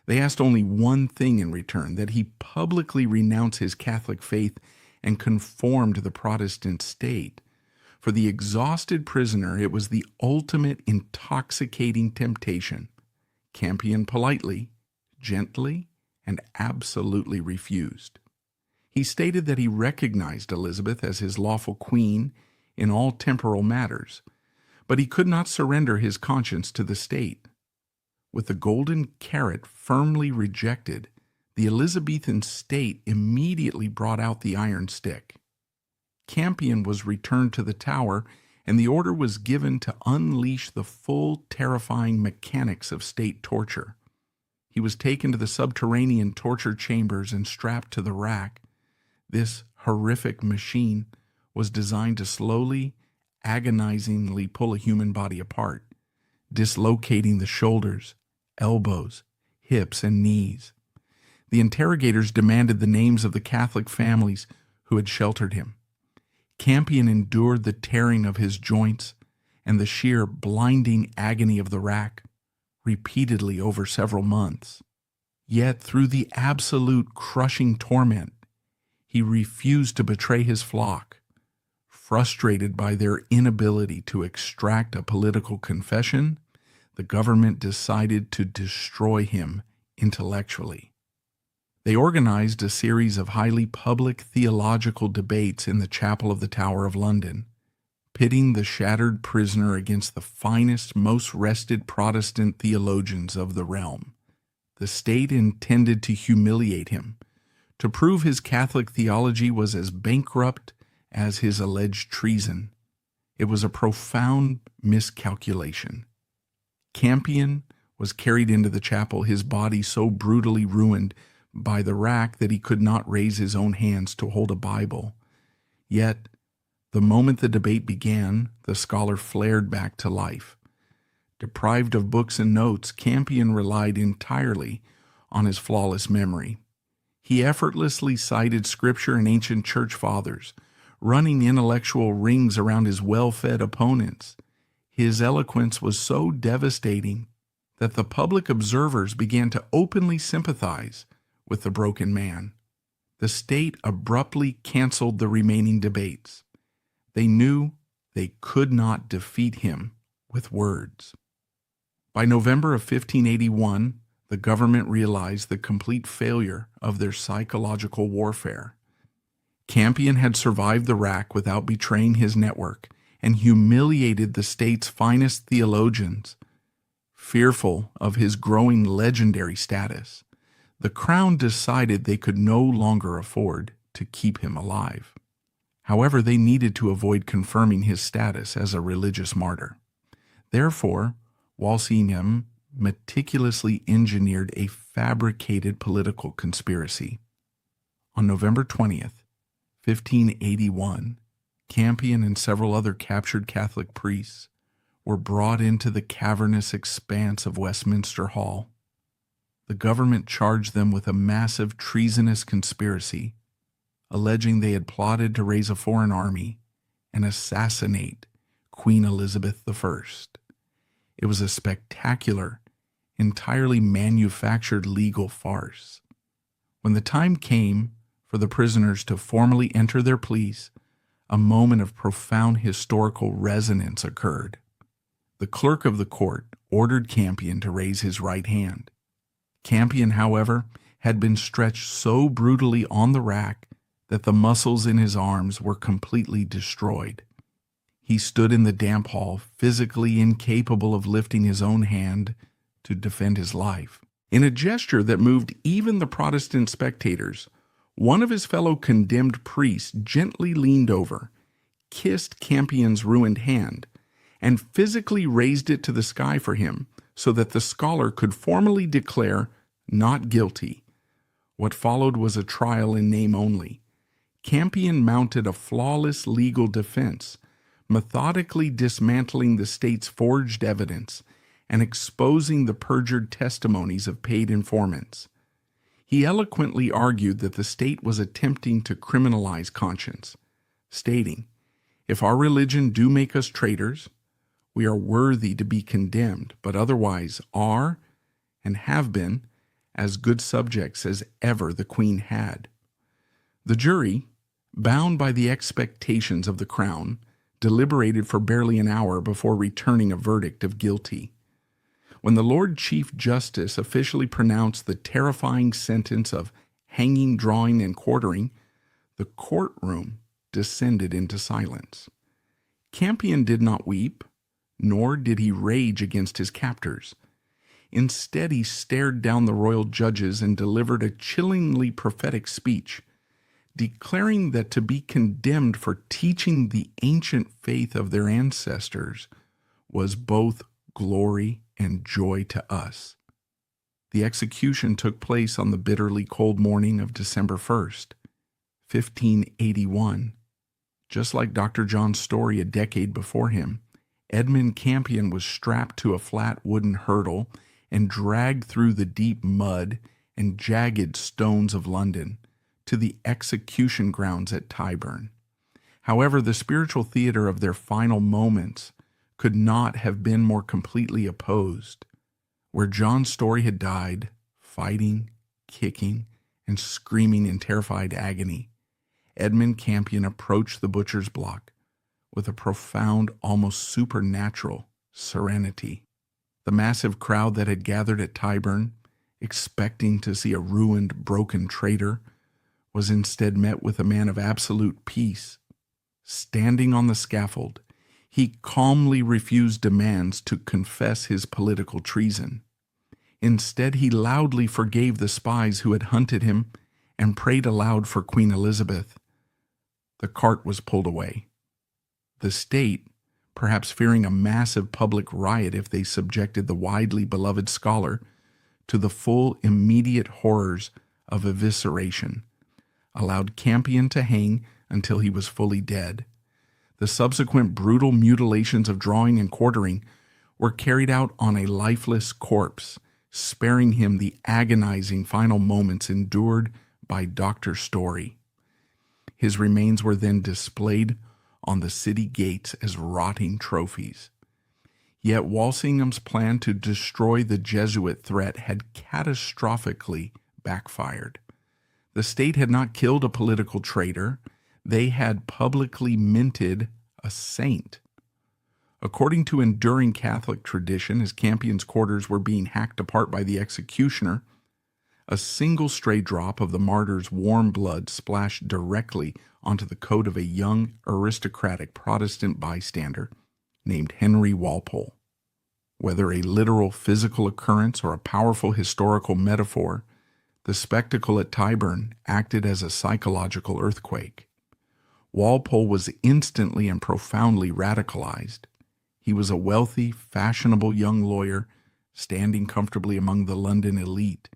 They asked only one thing in return: that he publicly renounce his Catholic faith and conform to the Protestant state. For the exhausted prisoner, it was the ultimate intoxicating temptation. Campion politely, gently, and absolutely refused. He stated that he recognized Elizabeth as his lawful queen in all temporal matters, but he could not surrender his conscience to the state. With the golden carrot firmly rejected, the Elizabethan state immediately brought out the iron stick. Campion was returned to the Tower, and the order was given to unleash the full, terrifying mechanics of state torture. He was taken to the subterranean torture chambers and strapped to the rack. This horrific machine was designed to slowly, agonizingly pull a human body apart, dislocating the shoulders, elbows, hips, and knees. The interrogators demanded the names of the Catholic families who had sheltered him. Campion endured the tearing of his joints and the sheer blinding agony of the rack repeatedly over several months. Yet through the absolute crushing torment, he refused to betray his flock. Frustrated by their inability to extract a political confession, the government decided to destroy him intellectually. They organized a series of highly public theological debates in the chapel of the Tower of London, pitting the shattered prisoner against the finest, most rested Protestant theologians of the realm. The state intended to humiliate him, to prove his Catholic theology was as bankrupt as his alleged treason. It was a profound miscalculation. Campion was carried into the chapel, his body so brutally ruined by the rack that he could not raise his own hands to hold a Bible. Yet, the moment the debate began, the scholar flared back to life. Deprived of books and notes, Campion relied entirely on his flawless memory. He effortlessly cited scripture and ancient church fathers, running intellectual rings around his well-fed opponents. His eloquence was so devastating that the public observers began to openly sympathize with the broken man. The state abruptly canceled the remaining debates. They knew they could not defeat him with words. By November of 1581, the government realized the complete failure of their psychological warfare. Campion had survived the rack without betraying his network and humiliated the state's finest theologians. Fearful of his growing legendary status, the Crown decided they could no longer afford to keep him alive. However, they needed to avoid confirming his status as a religious martyr. Therefore, Walsingham meticulously engineered a fabricated political conspiracy. On November 20th, 1581, Campion and several other captured Catholic priests were brought into the cavernous expanse of Westminster Hall. The government charged them with a massive treasonous conspiracy, alleging they had plotted to raise a foreign army and assassinate Queen Elizabeth I. It was a spectacular, entirely manufactured legal farce. When the time came for the prisoners to formally enter their pleas, a moment of profound historical resonance occurred. The clerk of the court ordered Campion to raise his right hand. Campion, however, had been stretched so brutally on the rack that the muscles in his arms were completely destroyed. He stood in the damp hall, physically incapable of lifting his own hand to defend his life. In a gesture that moved even the Protestant spectators, one of his fellow condemned priests gently leaned over, kissed Campion's ruined hand, and physically raised it to the sky for him so that the scholar could formally declare not guilty. What followed was a trial in name only. Campion mounted a flawless legal defense, methodically dismantling the state's forged evidence and exposing the perjured testimonies of paid informants. He eloquently argued that the state was attempting to criminalize conscience, stating, "If our religion do make us traitors, we are worthy to be condemned, but otherwise are, and have been, as good subjects as ever the Queen had." The jury, bound by the expectations of the crown, deliberated for barely an hour before returning a verdict of guilty. When the Lord Chief Justice officially pronounced the terrifying sentence of hanging, drawing, and quartering, the courtroom descended into silence. Campion did not weep, nor did he rage against his captors. Instead, he stared down the royal judges and delivered a chillingly prophetic speech, declaring that to be condemned for teaching the ancient faith of their ancestors was both glory and joy to us. The execution took place on the bitterly cold morning of December 1st, 1581. Just like Dr. John's story a decade before him, Edmund Campion was strapped to a flat wooden hurdle and dragged through the deep mud and jagged stones of London to the execution grounds at Tyburn. However, the spiritual theater of their final moments could not have been more completely opposed. Where John's story had died, fighting, kicking, and screaming in terrified agony, Edmund Campion approached the butcher's block with a profound, almost supernatural serenity. The massive crowd that had gathered at Tyburn, expecting to see a ruined, broken traitor, was instead met with a man of absolute peace. Standing on the scaffold, he calmly refused demands to confess his political treason. Instead, he loudly forgave the spies who had hunted him and prayed aloud for Queen Elizabeth. The cart was pulled away. The state, perhaps fearing a massive public riot if they subjected the widely beloved scholar to the full immediate horrors of evisceration, allowed Campion to hang until he was fully dead. The subsequent brutal mutilations of drawing and quartering were carried out on a lifeless corpse, sparing him the agonizing final moments endured by Dr. Story. His remains were then displayed on the city gates as rotting trophies. Yet Walsingham's plan to destroy the Jesuit threat had catastrophically backfired. The state had not killed a political traitor. They had publicly minted a saint. According to enduring Catholic tradition, as Campion's quarters were being hacked apart by the executioner, a single stray drop of the martyr's warm blood splashed directly onto the coat of a young, aristocratic Protestant bystander named Henry Walpole. Whether a literal physical occurrence or a powerful historical metaphor, the spectacle at Tyburn acted as a psychological earthquake. Walpole was instantly and profoundly radicalized. He was a wealthy, fashionable young lawyer standing comfortably among the London elite,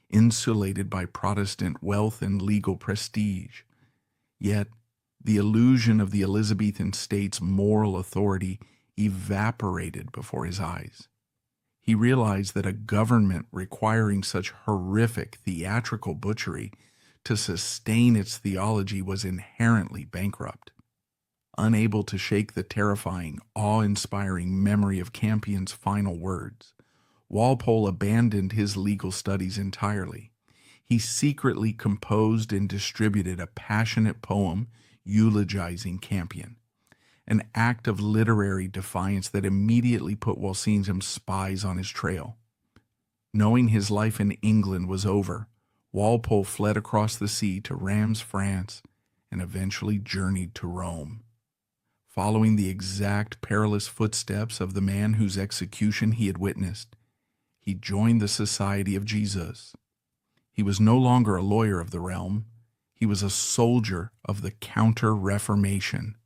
insulated by Protestant wealth and legal prestige. Yet, the illusion of the Elizabethan state's moral authority evaporated before his eyes. He realized that a government requiring such horrific theatrical butchery to sustain its theology was inherently bankrupt. Unable to shake the terrifying, awe-inspiring memory of Campion's final words, Walpole abandoned his legal studies entirely. He secretly composed and distributed a passionate poem eulogizing Campion, an act of literary defiance that immediately put Walsingham's spies on his trail. Knowing his life in England was over, Walpole fled across the sea to Reims, France, and eventually journeyed to Rome. Following the exact perilous footsteps of the man whose execution he had witnessed, he joined the Society of Jesus. He was no longer a lawyer of the realm. He was a soldier of the Counter-Reformation.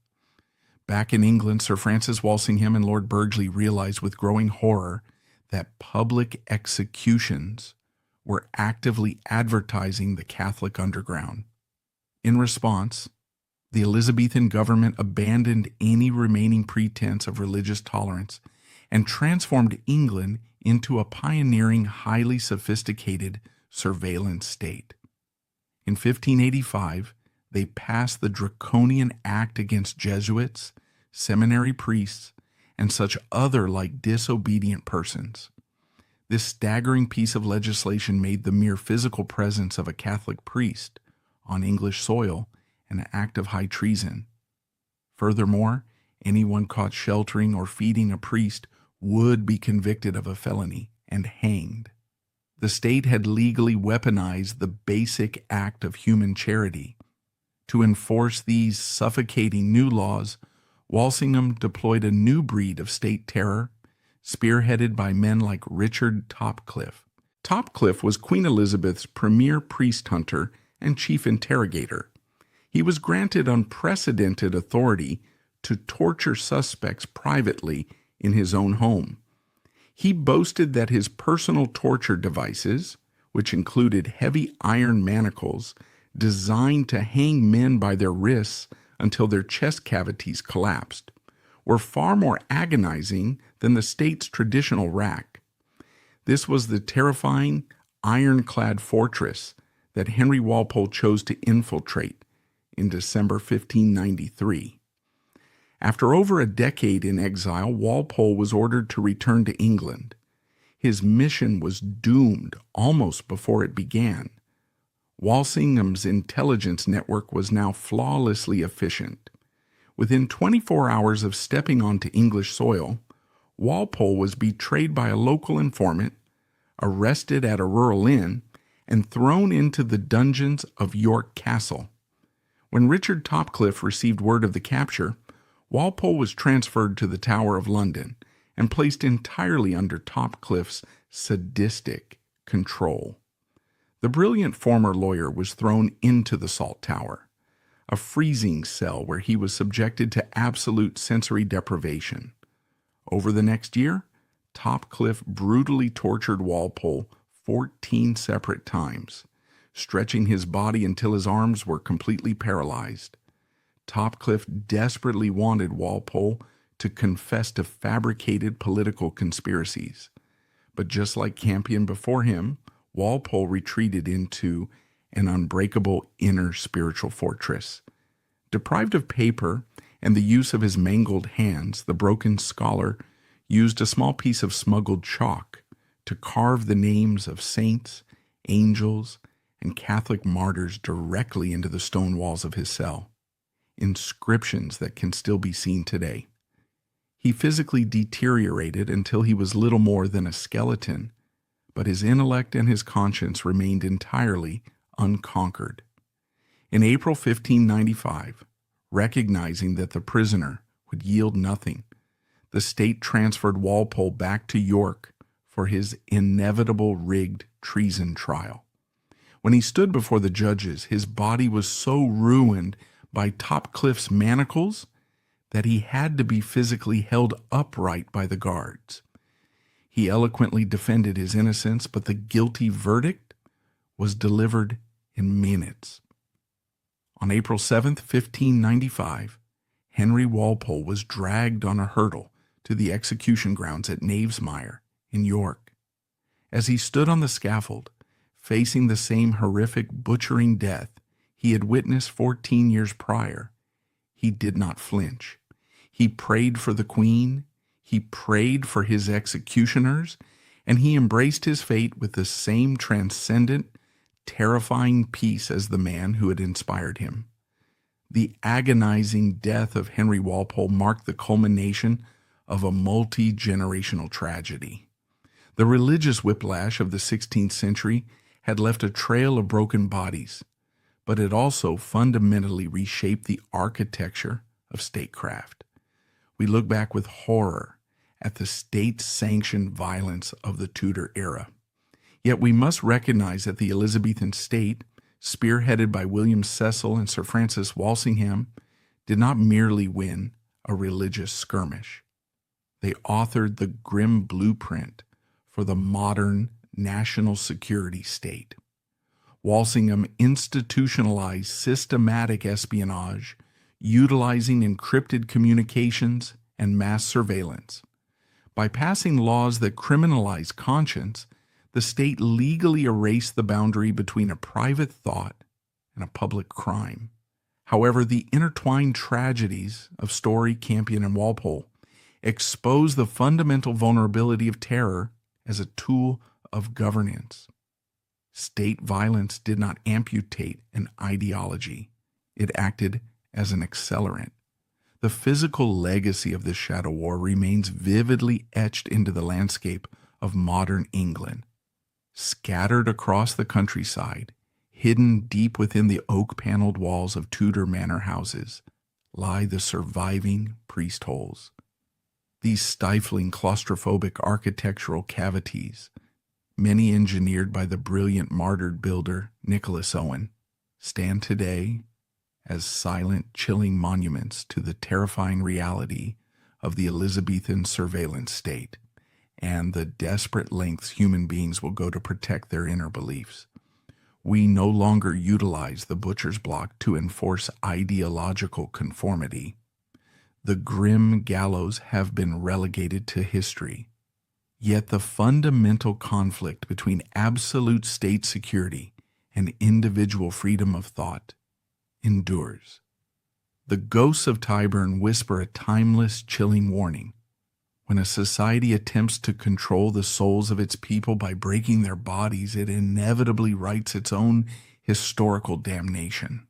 Back in England, Sir Francis Walsingham and Lord Burghley realized with growing horror that public executions were actively advertising the Catholic underground. In response, the Elizabethan government abandoned any remaining pretense of religious tolerance and transformed England into a pioneering, highly sophisticated surveillance state. In 1585, they passed the draconian act against Jesuits, seminary priests, and such other like disobedient persons. This staggering piece of legislation made the mere physical presence of a Catholic priest on English soil an act of high treason. Furthermore, anyone caught sheltering or feeding a priest would be convicted of a felony and hanged. The state had legally weaponized the basic act of human charity. To enforce these suffocating new laws, Walsingham deployed a new breed of state terror, spearheaded by men like Richard Topcliffe. Topcliffe was Queen Elizabeth's premier priest hunter and chief interrogator. He was granted unprecedented authority to torture suspects privately in his own home. He boasted that his personal torture devices, which included heavy iron manacles designed to hang men by their wrists until their chest cavities collapsed, were far more agonizing than the state's traditional rack. This was the terrifying, ironclad fortress that Henry Walpole chose to infiltrate in December 1593. After over a decade in exile, Walpole was ordered to return to England. His mission was doomed almost before it began. Walsingham's intelligence network was now flawlessly efficient. Within 24 hours of stepping onto English soil, Walpole was betrayed by a local informant, arrested at a rural inn, and thrown into the dungeons of York Castle. When Richard Topcliffe received word of the capture, Walpole was transferred to the Tower of London and placed entirely under Topcliffe's sadistic control. The brilliant former lawyer was thrown into the Salt Tower, a freezing cell where he was subjected to absolute sensory deprivation. Over the next year, Topcliffe brutally tortured Walpole 14 separate times, stretching his body until his arms were completely paralyzed. Topcliffe desperately wanted Walpole to confess to fabricated political conspiracies. But just like Campion before him, Walpole retreated into an unbreakable inner spiritual fortress. Deprived of paper and the use of his mangled hands, the broken scholar used a small piece of smuggled chalk to carve the names of saints, angels, and Catholic martyrs directly into the stone walls of his cell, inscriptions that can still be seen today. He physically deteriorated until he was little more than a skeleton, but his intellect and his conscience remained entirely unconquered. In April 1595, recognizing that the prisoner would yield nothing, the state transferred Walpole back to York for his inevitable rigged treason trial. When he stood before the judges, his body was so ruined by Topcliffe's manacles that he had to be physically held upright by the guards. He eloquently defended his innocence, but the guilty verdict was delivered in minutes. On April 7th, 1595, Henry Walpole was dragged on a hurdle to the execution grounds at Knavesmire in York. As he stood on the scaffold, facing the same horrific butchering death he had witnessed 14 years prior, he did not flinch. He prayed for the Queen, he prayed for his executioners, and he embraced his fate with the same transcendent, terrifying peace as the man who had inspired him. The agonizing death of Henry Walpole marked the culmination of a multi-generational tragedy. The religious whiplash of the 16th century had left a trail of broken bodies, but it also fundamentally reshaped the architecture of statecraft. We look back with horror at the state-sanctioned violence of the Tudor era. Yet we must recognize that the Elizabethan state, spearheaded by William Cecil and Sir Francis Walsingham, did not merely win a religious skirmish. They authored the grim blueprint for the modern national security state. Walsingham institutionalized systematic espionage, utilizing encrypted communications and mass surveillance. By passing laws that criminalized conscience, the state legally erased the boundary between a private thought and a public crime. However, the intertwined tragedies of Story, Campion, and Walpole expose the fundamental vulnerability of terror as a tool of governance. State violence did not amputate an ideology. It acted as an accelerant. The physical legacy of this shadow war remains vividly etched into the landscape of modern England. Scattered across the countryside, hidden deep within the oak-paneled walls of Tudor manor houses, lie the surviving priest holes. These stifling claustrophobic architectural cavities, many engineered by the brilliant Martyr builder Nicholas Owen, stand today as silent, chilling monuments to the terrifying reality of the Elizabethan surveillance state and the desperate lengths human beings will go to protect their inner beliefs. We no longer utilize the butcher's block to enforce ideological conformity. The grim gallows have been relegated to history. Yet the fundamental conflict between absolute state security and individual freedom of thought endures. The ghosts of Tyburn whisper a timeless, chilling warning. When a society attempts to control the souls of its people by breaking their bodies, it inevitably writes its own historical damnation.